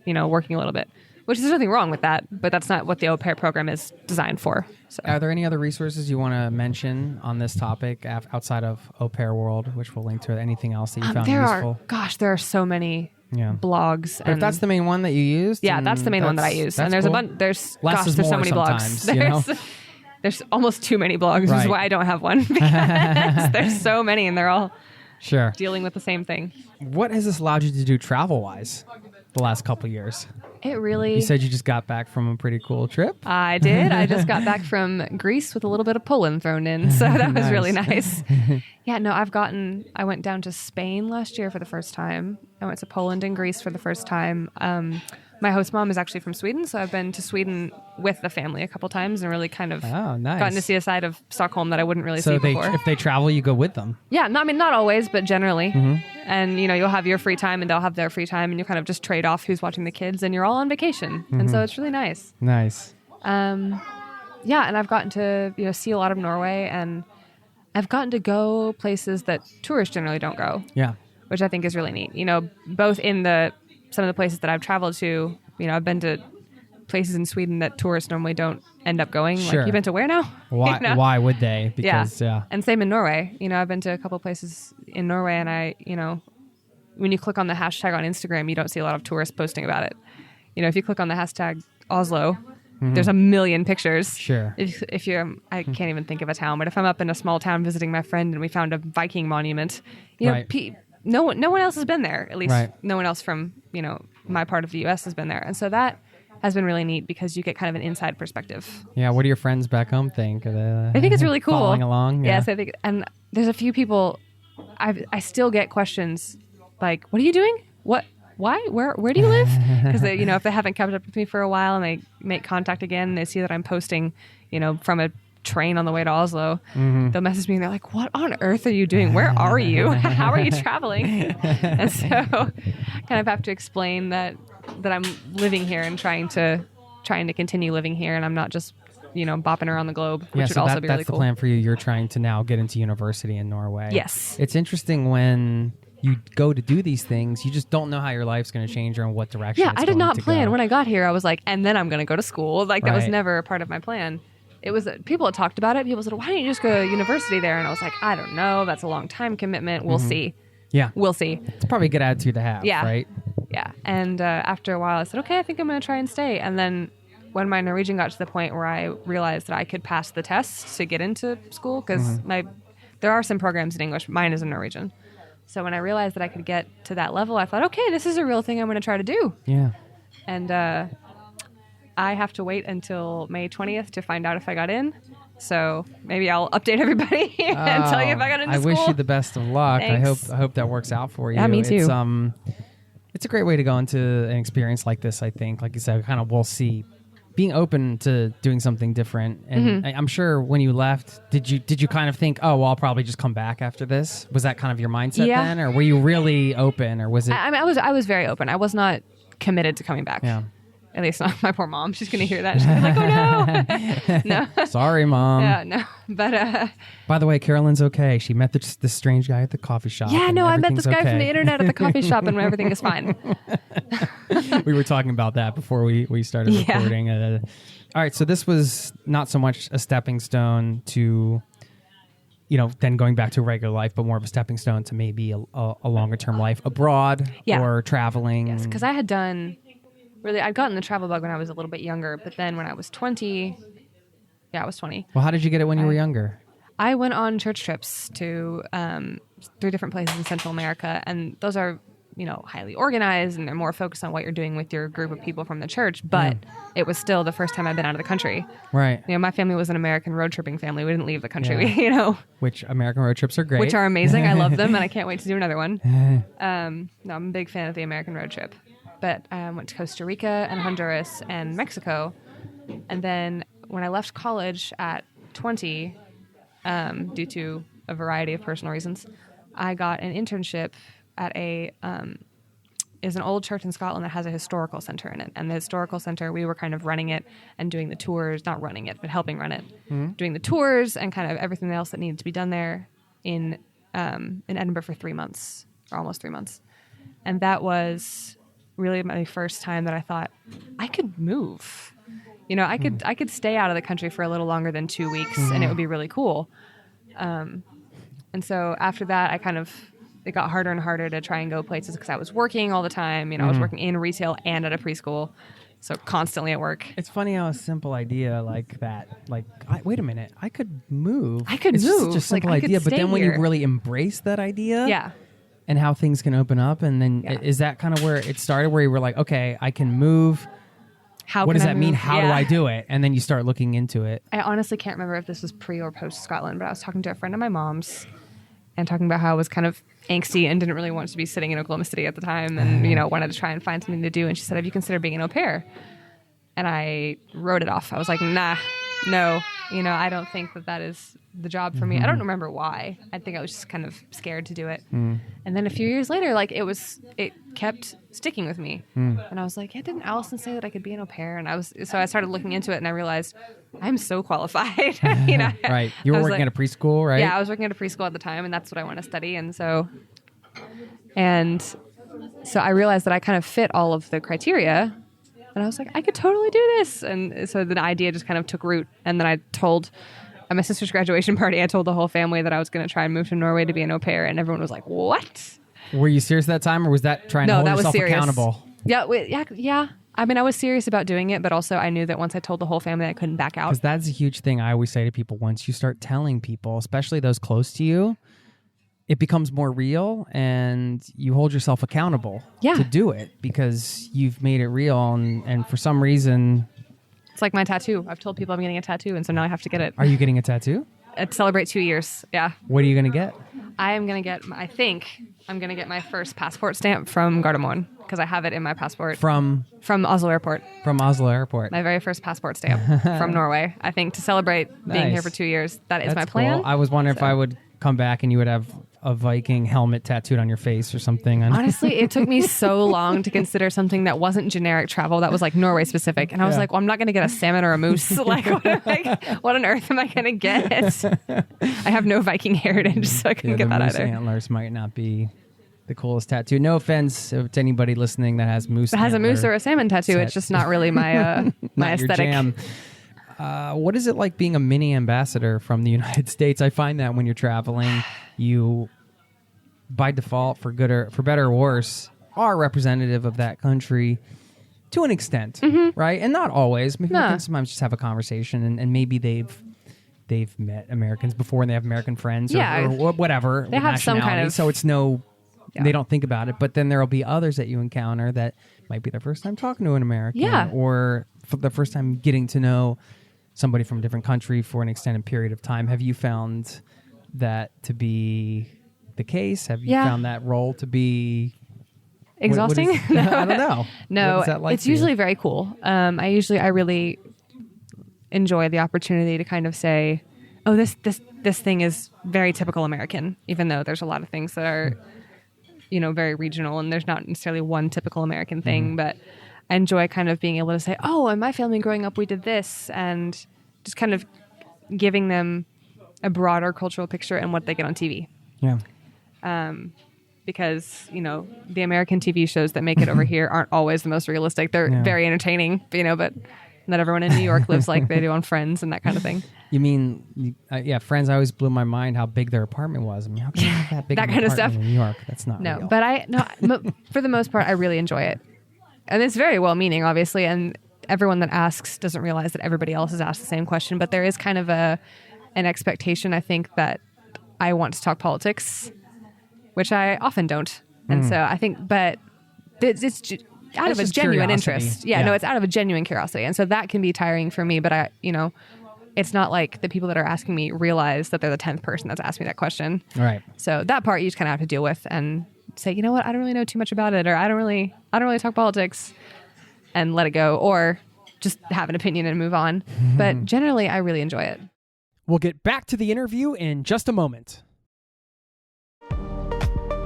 working a little bit, which is nothing wrong with that, but that's not what the au pair program is designed for. So. Are there any other resources you want to mention on this topic outside of Au Pair World, which we'll link to? Anything else that you found useful? There are so many blogs. But if that's the main one that you used, yeah, that's the main one that I use. And there's cool. a bunch. There's Less is there's so more many blogs. There's almost too many blogs, which is why I don't have one because there's so many and they're all dealing with the same thing. What has this allowed you to do travel-wise the last couple of years? It really... You said you just got back from a pretty cool trip. I did. I just got back from Greece with a little bit of Poland thrown in, so that was really nice. Yeah, no, I went down to Spain last year for the first time. I went to Poland and Greece for the first time. My host mom is actually from Sweden, so I've been to Sweden with the family a couple times and really kind of gotten to see a side of Stockholm that I wouldn't really see before. So if they travel, you go with them? Yeah, not always, but generally. And, you'll have your free time and they'll have their free time and you kind of just trade off who's watching the kids and you're all on vacation. And so it's really nice. Nice. And I've gotten to, see a lot of Norway and I've gotten to go places that tourists generally don't go. Yeah. Which I think is really neat. Both in some of the places that I've traveled to, I've been to places in Sweden that tourists normally don't end up going. Sure. Like, you've been to where now? Why? Why would they? Because, And same in Norway. I've been to a couple of places in Norway and when you click on the hashtag on Instagram, you don't see a lot of tourists posting about it. If you click on the hashtag Oslo, there's a million pictures. Sure. If you're, I can't even think of a town, but if I'm up in a small town visiting my friend and we found a Viking monument, no one else has been there. At least no one else from, my part of the U.S. has been there. And so that has been really neat because you get kind of an inside perspective. Yeah. What do your friends back home think? I think it's really cool. Following along? Yeah. Yes, I think. And there's a few people, I still get questions like, what are you doing? What? Why? Where do you live? Because if they haven't kept up with me for a while and they make contact again, and they see that I'm posting, from a train on the way to Oslo, they'll message me and they're like, what on earth are you doing? Where are you? How are you traveling? And so I kind of have to explain that I'm living here and trying to continue living here, and I'm not just bopping around the globe, which would also be really that's cool. the plan for you. You're trying to now get into university in Norway. Yes. It's interesting when you go to do these things, you just don't know how your life's going to change or in what direction it's I did not plan. go. When I got here, I was like, and then I'm going to go to school. Like, that was never a part of my plan. It was, people had talked about it. People said, why don't you just go to university there? And I was like, I don't know. That's a long time commitment. We'll see. Yeah. We'll see. It's probably a good attitude to have, right? Yeah. And after a while, I said, okay, I think I'm going to try and stay. And then when my Norwegian got to the point where I realized that I could pass the test to get into school, because there are some programs in English. Mine is in Norwegian. So when I realized that I could get to that level, I thought, okay, this is a real thing I'm going to try to do. Yeah. And I have to wait until May 20th to find out if I got in. So maybe I'll update everybody and tell you if I got into school. I wish you the best of luck. Thanks. I hope that works out for you. Yeah, me too. It's a great way to go into an experience like this, I think. Like you said, kind of we'll see. Being open to doing something different. And I'm sure when you left, did you kind of think, oh, well, I'll probably just come back after this? Was that kind of your mindset then? Or were you really open? Or was it? I was very open. I was not committed to coming back. Yeah. At least not my poor mom. She's going to hear that. She's going to be like, oh, no. No. Sorry, Mom. Yeah, no. But by the way, Carolyn's okay. She met this strange guy at the coffee shop. Yeah, no, I met this guy from the internet at the coffee shop and everything is fine. We were talking about that before we started recording. All right, so this was not so much a stepping stone to, then going back to regular life, but more of a stepping stone to maybe a longer term life abroad or traveling. Yes, because I had done... Really, I'd gotten the travel bug when I was a little bit younger, but then when I was 20, I was 20. Well, how did you get it when you were younger? I went on church trips to 3 different places in Central America, and those are highly organized and they're more focused on what you're doing with your group of people from the church. But it was still the first time I'd been out of the country. Right. My family was an American road tripping family. We didn't leave the country, Which American road trips are great. which are amazing. I love them and I can't wait to do another one. I'm a big fan of the American road trip. But I went to Costa Rica and Honduras and Mexico. And then when I left college at 20, due to a variety of personal reasons, I got an internship at is an old church in Scotland that has a historical center in it. And the historical center, we were kind of running it and doing the tours, not running it, but helping run it, doing the tours and kind of everything else that needed to be done there in Edinburgh for 3 months, or almost 3 months. And that was really my first time that I thought I could move. I could stay out of the country for a little longer than 2 weeks and it would be really cool. And so after that, it got harder and harder to try and go places because I was working all the time. I was working in retail and at a preschool, so constantly at work. It's funny how a simple idea like that, wait a minute, I could move. It's just a simple idea, but then when you really embrace that idea, and how things can open up, and then is that kind of where it started, where you were like, okay, I can move. What does that mean? How do I do it? And then you start looking into it. I honestly can't remember if this was pre or post Scotland, but I was talking to a friend of my mom's and talking about how I was kind of angsty and didn't really want to be sitting in Oklahoma City at the time and, wanted to try and find something to do. And she said, have you considered being an au pair? And I wrote it off. I was like, nah, no, I don't think that is the job for me. I don't remember why. I think I was just kind of scared to do it. And then a few years later, it kept sticking with me. And I was like, didn't Allison say that I could be an au pair? And so I started looking into it and I realized I'm so qualified. Right. You were working at a preschool, right? Yeah, I was working at a preschool at the time and that's what I want to study. And so I realized that I kind of fit all of the criteria. And I was like, I could totally do this. And so the idea just kind of took root. And then I told, at my sister's graduation party, I told the whole family that I was going to try and move to Norway to be an au pair. And everyone was like, what? Were you serious at that time, or was that trying to hold yourself accountable? Yeah. I mean, I was serious about doing it, but also I knew that once I told the whole family, I couldn't back out. Because that's a huge thing I always say to people. Once you start telling people, especially those close to you, it becomes more real and you hold yourself accountable to do it because you've made it real. And for some reason... It's like my tattoo. I've told people I'm getting a tattoo, and so now I have to get it. Are you getting a tattoo? To celebrate 2 years, yeah. What are you going to get? I'm going to get my first passport stamp from Gardermoen because I have it in my passport. From Oslo Airport. From Oslo Airport. My very first passport stamp from Norway. I think to celebrate being here for 2 years. That's my plan. Cool. I was wondering if I would come back and you would have a Viking helmet tattooed on your face or something. Honestly, it took me so long to consider something that wasn't generic travel, that was like Norway specific. And I was like, well, I'm not going to get a salmon or a moose. What on earth am I going to get? I have no Viking heritage, so I couldn't get that either. Antlers might not be the coolest tattoo. No offense to anybody listening that has moose. That has a moose or a salmon tattoo. It's just not really my my aesthetic. Your jam. What is it like being a mini ambassador from the United States? I find that when you're traveling, you, by default, for better or worse, are representative of that country to an extent, right? And not always. Maybe you can sometimes just have a conversation, and maybe they've met Americans before and they have American friends or whatever. They have some kind of... So it's they don't think about it. But then there will be others that you encounter that might be their first time talking to an American or for the first time getting to know somebody from a different country for an extended period of time. Have you found that to be the case? Have you found that role to be exhausting? I don't know. No, what is that like it's usually very cool. I really enjoy the opportunity to kind of say, oh, this thing is very typical American, even though there's a lot of things that are, very regional and there's not necessarily one typical American thing, but I enjoy kind of being able to say, oh, in my family growing up, we did this, and just kind of giving them a broader cultural picture and what they get on TV. Yeah. Because, the American TV shows that make it over here aren't always the most realistic. They're very entertaining, but not everyone in New York lives like they do on Friends and that kind of thing. You mean, Friends always blew my mind how big their apartment was. I mean, how can you have that big that kind of stuff in New York? That's not real. But for the most part, I really enjoy it. And it's very well-meaning, obviously, and everyone that asks doesn't realize that everybody else has asked the same question, but there is kind of an expectation, I think, that I want to talk politics, which I often don't. And so I think, but it's out of a just genuine curiosity. interest. Yeah. No, it's out of a genuine curiosity. And so that can be tiring for me, but it's not like the people that are asking me realize that they're the 10th person that's asked me that question. Right. So that part you just kind of have to deal with and say, you know what, I don't really know too much about it, or I don't really talk politics, and let it go, or just have an opinion and move on. But generally, I really enjoy it. We'll get back to the interview in just a moment.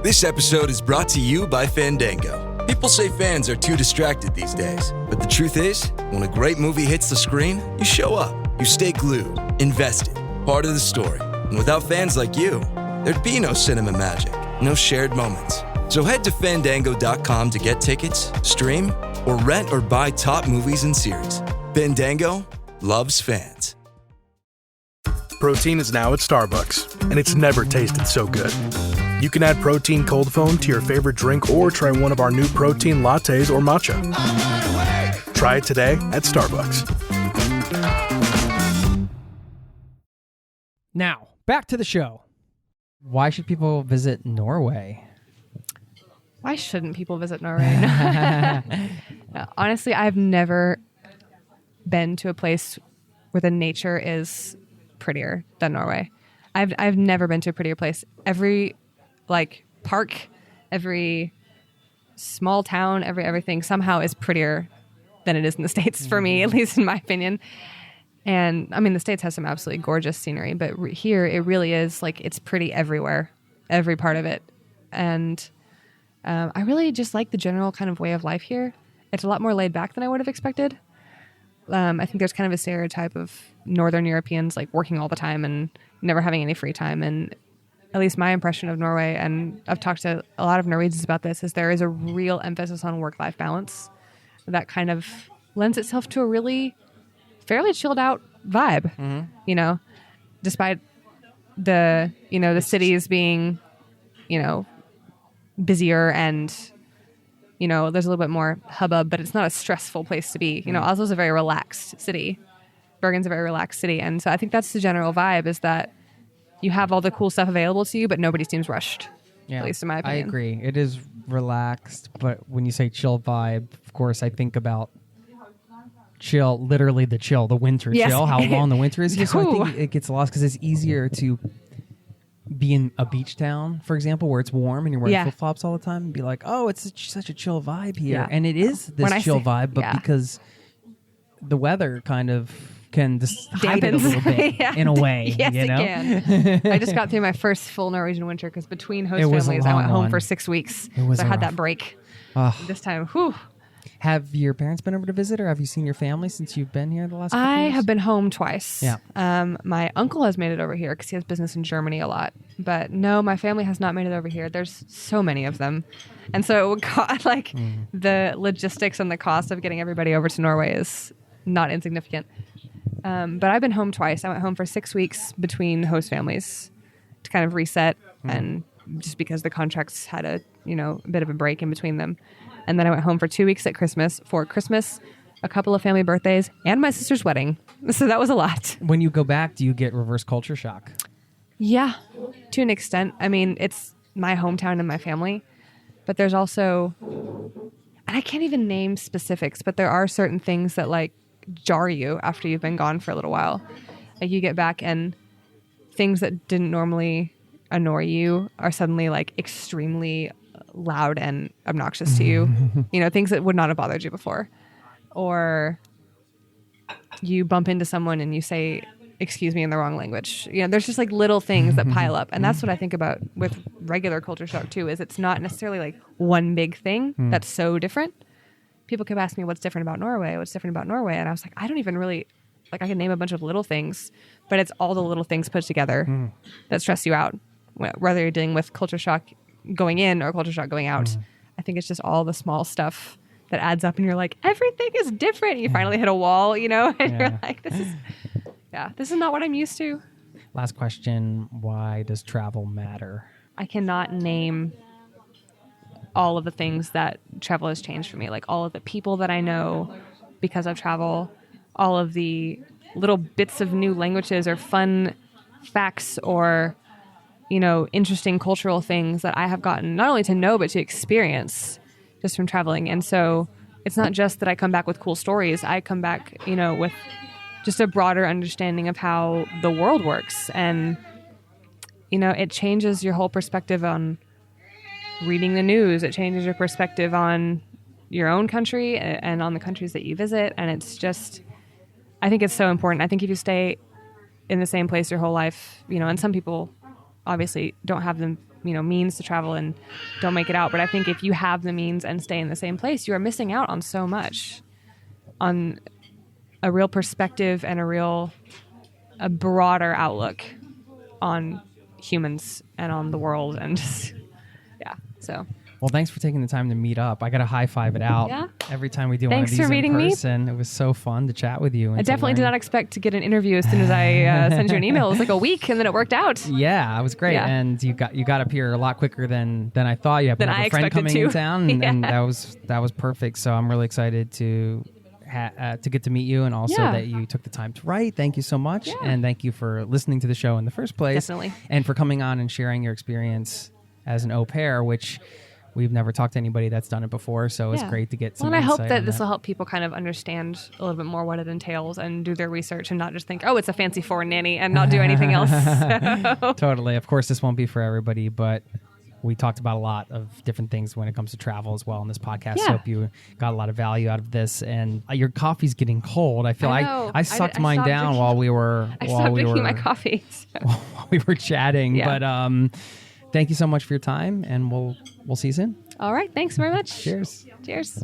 This episode is brought to you by Fandango. People say fans are too distracted these days, but the truth is, when a great movie hits the screen, you show up, you stay glued, invested, part of the story. And without fans like you, there'd be no cinema magic, no shared moments. So head to Fandango.com to get tickets, stream, or rent or buy top movies and series. Fandango loves fans. Protein is now at Starbucks, and it's never tasted so good. You can add protein cold foam to your favorite drink or try one of our new protein lattes or matcha. Try it today at Starbucks. Now, back to the show. Why should people visit Norway? Why shouldn't people visit Norway? No, honestly, I've never been to a place where the nature is prettier than Norway. I've never been to a prettier place. Every park, every small town, everything somehow is prettier than it is in the States for me, at least in my opinion. And I mean, the States has some absolutely gorgeous scenery, but here it really is it's pretty everywhere, every part of it. And I really just like the general kind of way of life here. It's a lot more laid back than I would have expected. I think there's kind of a stereotype of Northern Europeans working all the time and never having any free time. And at least my impression of Norway, and I've talked to a lot of Norwegians about this, is there is a real emphasis on work-life balance that kind of lends itself to a really fairly chilled out vibe, despite the cities being, busier and, there's a little bit more hubbub, but it's not a stressful place to be. Oslo's a very relaxed city. Bergen's a very relaxed city. And so I think that's the general vibe, is that you have all the cool stuff available to you, but nobody seems rushed. Yeah, at least in my opinion. I agree. It is relaxed, but when you say chill vibe, of course, I think about chill, literally the winter chill, how long the winter is here. So I think it gets lost because it's easier to be in a beach town, for example, where it's warm and you're wearing flip-flops all the time, and be like, oh, it's such a chill vibe here. Yeah. And it is this chill vibe, but because the weather kind of can just hide it a little bit in a way. Yes, it can. I just got through my first full Norwegian winter because between host families, I went home for 6 weeks. So I had that break. This time, whew. Have your parents been over to visit, or have you seen your family since you've been here the last couple years? I have been home twice. Yeah. My uncle has made it over here because he has business in Germany a lot. But no, my family has not made it over here. There's so many of them. And so it would cost, the logistics and the cost of getting everybody over to Norway is not insignificant. But I've been home twice. I went home for 6 weeks between host families to kind of reset, and just because the contracts had a bit of a break in between them. And then I went home for 2 weeks for Christmas, a couple of family birthdays, and my sister's wedding. So that was a lot. When you go back, do you get reverse culture shock? Yeah, to an extent. I mean, it's my hometown and my family, but there's also, and I can't even name specifics, but there are certain things that jar you after you've been gone for a little while. You get back and things that didn't normally annoy you are suddenly extremely loud and obnoxious to you. Things that would not have bothered you before. Or you bump into someone and you say, excuse me, in the wrong language. There's just little things that pile up. And that's what I think about with regular culture shock too, is it's not necessarily one big thing that's so different. People kept asking me what's different about Norway. And I was like, I don't even really, I can name a bunch of little things, but it's all the little things put together that stress you out. Whether you're dealing with culture shock going in or culture shock going out. I think it's just all the small stuff that adds up, and you're like, everything is different. You finally hit a wall, and you're like, this is not what I'm used to. Last question, why does travel matter? I cannot name all of the things that travel has changed for me, all of the people that I know because of travel, all of the little bits of new languages or fun facts or interesting cultural things that I have gotten not only to know, but to experience just from traveling. And so it's not just that I come back with cool stories. I come back, with just a broader understanding of how the world works. And, it changes your whole perspective on reading the news. It changes your perspective on your own country and on the countries that you visit. And it's just, I think it's so important. I think if you stay in the same place your whole life, and some people obviously don't have the, means to travel and don't make it out. But I think if you have the means and stay in the same place, you are missing out on so much, on a real perspective and a broader outlook on humans and on the world. And just, so. Well, thanks for taking the time to meet up. I got to high five it out every time we do one of these in person. It was so fun to chat with you. I definitely did not expect to get an interview as soon as I sent you an email. It was like a week, and then it worked out. Yeah, it was great, and you got up here a lot quicker than I thought. You have another friend coming in town, and that was perfect. So I'm really excited to get to meet you, and also that you took the time to write. Thank you so much, and thank you for listening to the show in the first place. Definitely, and for coming on and sharing your experience as an au pair, which we've never talked to anybody that's done it before, so it's great to get some insight. And I hope that this will help people kind of understand a little bit more what it entails and do their research and not just think, oh, it's a fancy foreign nanny and not do anything else. Totally. Of course, this won't be for everybody, but we talked about a lot of different things when it comes to travel as well in this podcast. So I hope you got a lot of value out of this. And your coffee's getting cold. I feel I sucked mine down while we were drinking my coffee. So. While we were chatting. Yeah. But thank you so much for your time, and we'll see you soon. All right. Thanks very much. Cheers. Cheers.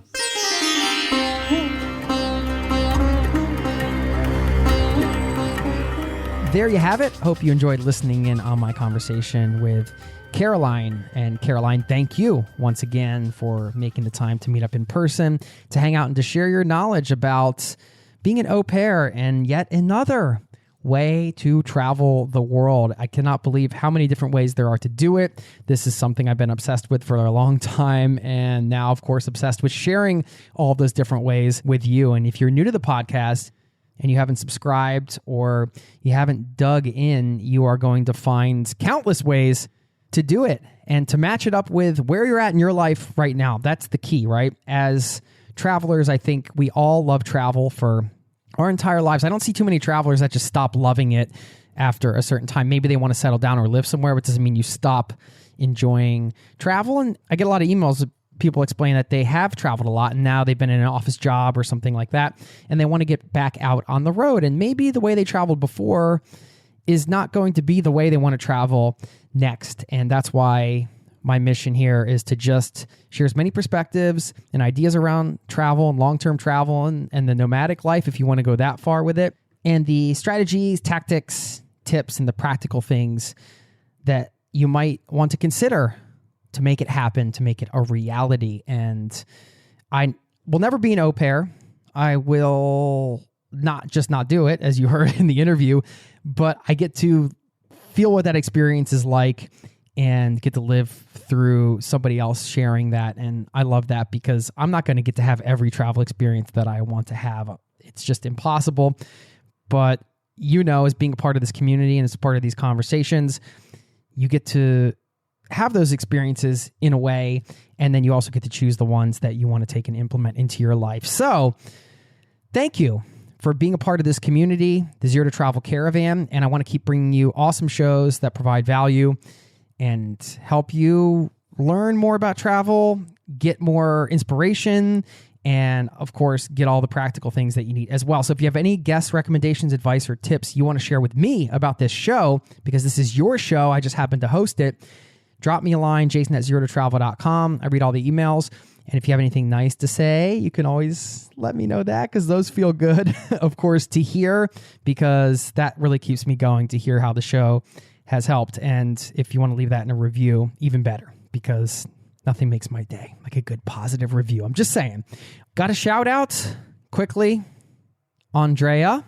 There you have it. Hope you enjoyed listening in on my conversation with Caroline. And Caroline, thank you once again for making the time to meet up in person, to hang out and to share your knowledge about being an au pair and yet another way to travel the world. I cannot believe how many different ways there are to do it. This is something I've been obsessed with for a long time, and now, of course, obsessed with sharing all those different ways with you. And if you're new to the podcast and you haven't subscribed or you haven't dug in, you are going to find countless ways to do it and to match it up with where you're at in your life right now. That's the key, right? As travelers, I think we all love travel for our entire lives. I don't see too many travelers that just stop loving it after a certain time. Maybe they want to settle down or live somewhere, but it doesn't mean you stop enjoying travel. And I get a lot of emails of people explain that they have traveled a lot and now they've been in an office job or something like that, and they want to get back out on the road. And maybe the way they traveled before is not going to be the way they want to travel next. And that's why my mission here is to just share as many perspectives and ideas around travel and long-term travel and the nomadic life, if you want to go that far with it, and the strategies, tactics, tips, and the practical things that you might want to consider to make it happen, to make it a reality. And I will never be an au pair. I will not do it, as you heard in the interview, but I get to feel what that experience is like and get to live through somebody else sharing that. And I love that because I'm not going to get to have every travel experience that I want to have. It's just impossible. But as being a part of this community and as part of these conversations, you get to have those experiences in a way, and then you also get to choose the ones that you want to take and implement into your life. So thank you for being a part of this community, the Zero to Travel Caravan. And I want to keep bringing you awesome shows that provide value and help you learn more about travel, get more inspiration, and of course, get all the practical things that you need as well. So if you have any guest recommendations, advice, or tips you want to share with me about this show, because this is your show, I just happen to host it, drop me a line, jason@zerototravel.com. I read all the emails. And if you have anything nice to say, you can always let me know that, because those feel good, of course, to hear, because that really keeps me going to hear how the show has helped. And if you want to leave that in a review, even better, because nothing makes my day like a good positive review. I'm just saying. Got a shout out quickly. Andrea,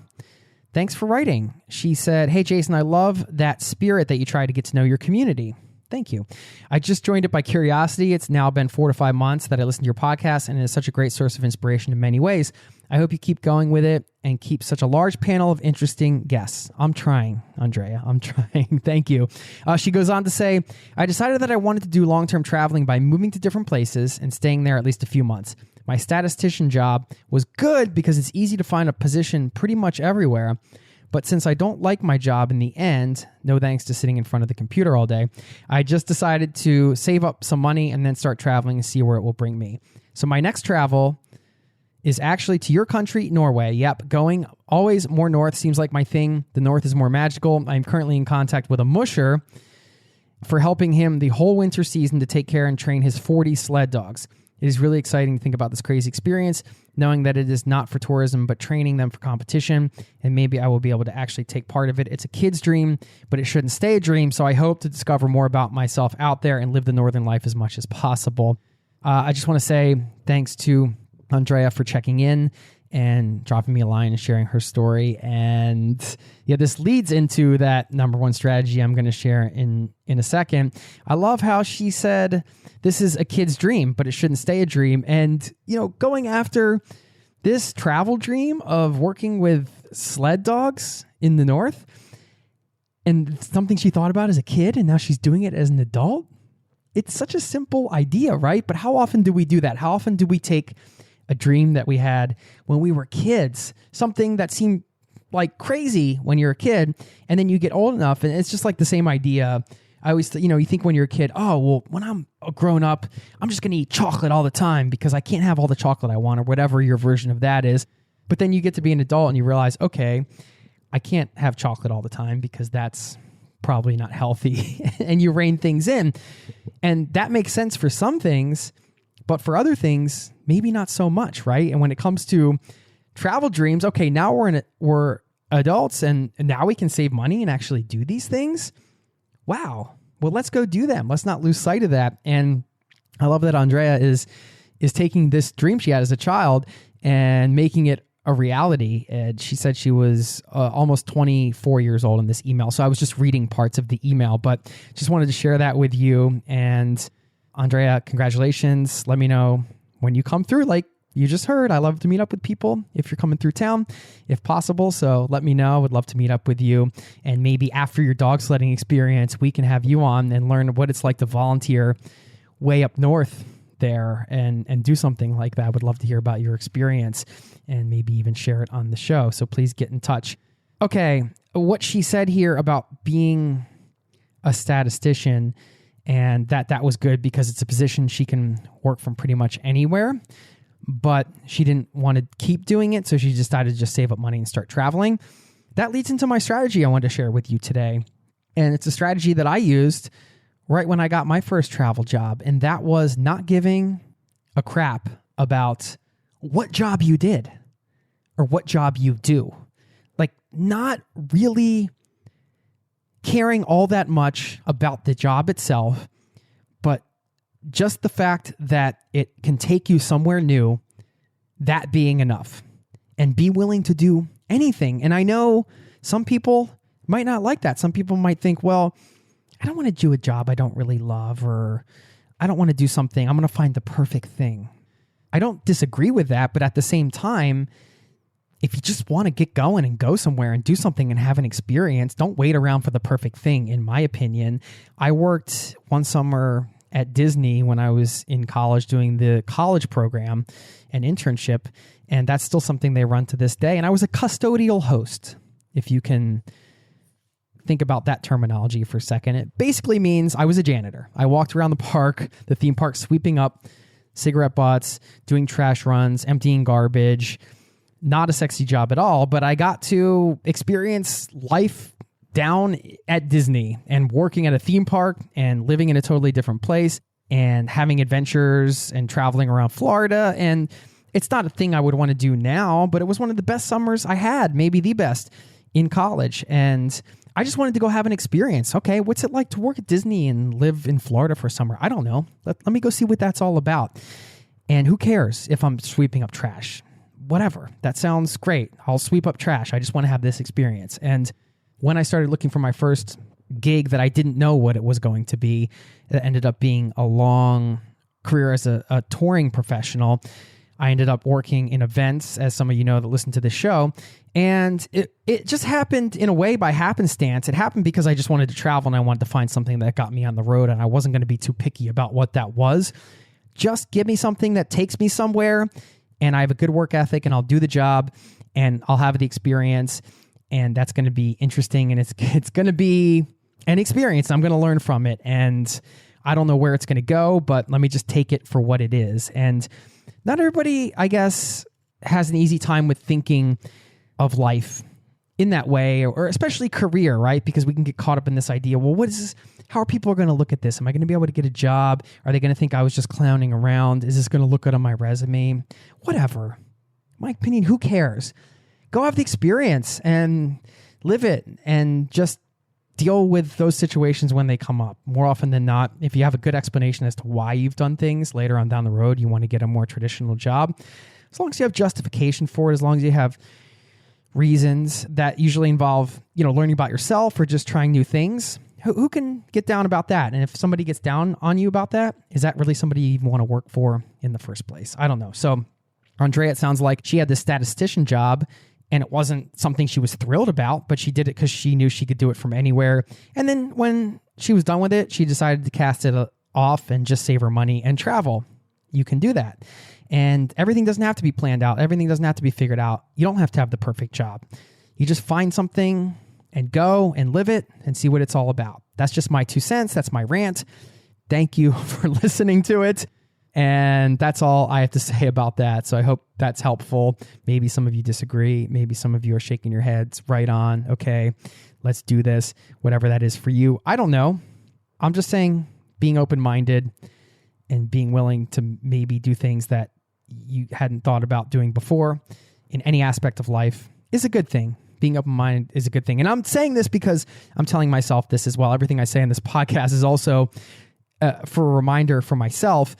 thanks for writing. She said, "Hey, Jason, I love that spirit that you try to get to know your community. Thank you. I just joined it by curiosity. It's now been 4 to 5 months that I listen to your podcast, and it is such a great source of inspiration in many ways. I hope you keep going with it and keep such a large panel of interesting guests. I'm trying, Andrea. I'm trying. Thank you. She goes on to say, I decided that I wanted to do long-term traveling by moving to different places and staying there at least a few months. My statistician job was good because it's easy to find a position pretty much everywhere. But since I don't like my job in the end, no thanks to sitting in front of the computer all day, I just decided to save up some money and then start traveling and see where it will bring me. So my next travel is actually to your country, Norway. Yep, going always more north seems like my thing. The north is more magical. I'm currently in contact with a musher for helping him the whole winter season to take care and train his 40 sled dogs. It is really exciting to think about this crazy experience, knowing that it is not for tourism, but training them for competition, and maybe I will be able to actually take part of it. It's a kid's dream, but it shouldn't stay a dream, so I hope to discover more about myself out there and live the northern life as much as possible. I just want to say thanks to Andrea for checking in and dropping me a line and sharing her story. And yeah, this leads into that number one strategy I'm going to share in a second. I love how she said, this is a kid's dream, but it shouldn't stay a dream. And, you know, going after this travel dream of working with sled dogs in the north and something she thought about as a kid and now she's doing it as an adult. It's such a simple idea, right? But how often do we do that? How often do we take a dream that we had when we were kids, something that seemed like crazy when you're a kid, and then you get old enough and it's just like the same idea. I always, you think when you're a kid, oh, well, when I'm grown up, I'm just going to eat chocolate all the time because I can't have all the chocolate I want or whatever your version of that is. But then you get to be an adult and you realize, okay, I can't have chocolate all the time because that's probably not healthy. And you rein things in. And that makes sense for some things, but for other things, maybe not so much, right? And when it comes to travel dreams, okay, now we're adults and now we can save money and actually do these things. Wow. Well, let's go do them. Let's not lose sight of that. And I love that Andrea is taking this dream she had as a child and making it a reality. And she said she was almost 24 years old in this email. So I was just reading parts of the email, but just wanted to share that with you. And Andrea, congratulations. Let me know when you come through. Like you just heard, I love to meet up with people if you're coming through town, if possible. So let me know. I would love to meet up with you. And maybe after your dog sledding experience, we can have you on and learn what it's like to volunteer way up north there and do something like that. I would love to hear about your experience and maybe even share it on the show. So please get in touch. Okay, what she said here about being a statistician and that was good because it's a position she can work from pretty much anywhere, but she didn't want to keep doing it, so she decided to just save up money and start traveling. That leads into my strategy I wanted to share with you today. And it's a strategy that I used right when I got my first travel job, and that was not giving a crap about what job you did or what job you do. Like, not really caring all that much about the job itself, but just the fact that it can take you somewhere new, that being enough, and be willing to do anything. And I know some people might not like that. Some people might think, well, I don't want to do a job I don't really love, or I don't want to do something. I'm going to find the perfect thing. I don't disagree with that, but at the same time, if you just want to get going and go somewhere and do something and have an experience, don't wait around for the perfect thing, in my opinion. I worked one summer at Disney when I was in college doing the college program and internship, and that's still something they run to this day. And I was a custodial host, if you can think about that terminology for a second. It basically means I was a janitor. I walked around the theme park, sweeping up cigarette butts, doing trash runs, emptying garbage. Not a sexy job at all, but I got to experience life down at Disney and working at a theme park and living in a totally different place and having adventures and traveling around Florida. And it's not a thing I would want to do now, but it was one of the best summers I had, maybe the best, in college. And I just wanted to go have an experience. Okay, what's it like to work at Disney and live in Florida for a summer? I don't know. Let me go see what that's all about. And who cares if I'm sweeping up trash? Whatever. That sounds great. I'll sweep up trash. I just want to have this experience. And when I started looking for my first gig that I didn't know what it was going to be. It ended up being a long career as a touring professional. I ended up working in events, as some of you know that listen to this show. And it just happened in a way by happenstance. It happened because I just wanted to travel and I wanted to find something that got me on the road, and I wasn't going to be too picky about what that was. Just give me something that takes me somewhere, and I have a good work ethic, and I'll do the job, and I'll have the experience, and that's going to be interesting, and it's going to be an experience. I'm going to learn from it, and I don't know where it's going to go, but let me just take it for what it is. And not everybody, I guess, has an easy time with thinking of life in that way, or especially career, right? Because we can get caught up in this idea, well, what is this? How are people going to look at this? Am I going to be able to get a job? Are they going to think I was just clowning around? Is this going to look good on my resume? Whatever. My opinion, who cares? Go have the experience and live it, and just deal with those situations when they come up. More often than not, if you have a good explanation as to why you've done things later on down the road, you want to get a more traditional job. As long as you have justification for it, as long as you have reasons that usually involve, learning about yourself or just trying new things, who can get down about that? And if somebody gets down on you about that, is that really somebody you even want to work for in the first place? I don't know. So Andrea, it sounds like she had this statistician job, and it wasn't something she was thrilled about, but she did it because she knew she could do it from anywhere. And then when she was done with it, she decided to cast it off and just save her money and travel. You can do that. And everything doesn't have to be planned out. Everything doesn't have to be figured out. You don't have to have the perfect job. You just find something and go and live it and see what it's all about. That's just my 2 cents. That's my rant. Thank you for listening to it. And that's all I have to say about that. So I hope that's helpful. Maybe some of you disagree. Maybe some of you are shaking your heads. Right on. Okay, let's do this. Whatever that is for you. I don't know. I'm just saying being open-minded and being willing to maybe do things that you hadn't thought about doing before in any aspect of life is a good thing. Being open-minded is a good thing. And I'm saying this because I'm telling myself this as well. Everything I say in this podcast is also for a reminder for myself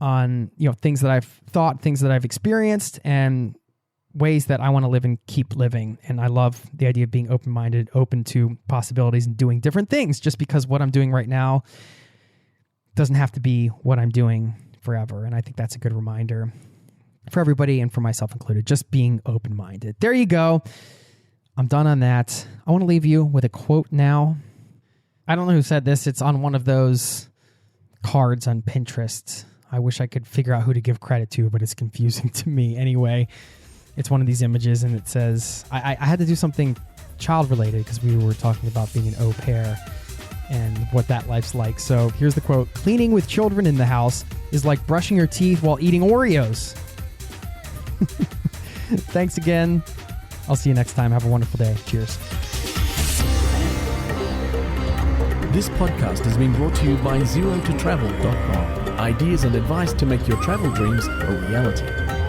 on things that I've thought, things that I've experienced, and ways that I want to live and keep living. And I love the idea of being open-minded, open to possibilities, and doing different things, just because what I'm doing right now doesn't have to be what I'm doing forever. And I think that's a good reminder for everybody, and for myself included, just being open-minded. There you go. I'm done on that. I want to leave you with a quote now. I don't know who said this. It's on one of those cards on Pinterest. I wish I could figure out who to give credit to, but it's confusing to me. Anyway, it's one of these images, and it says, I had to do something child-related because we were talking about being an au pair and what that life's like. So here's the quote. Cleaning with children in the house is like brushing your teeth while eating Oreos. Thanks again. I'll see you next time. Have a wonderful day. Cheers. This podcast has been brought to you by ZeroToTravel.com. Ideas and advice to make your travel dreams a reality.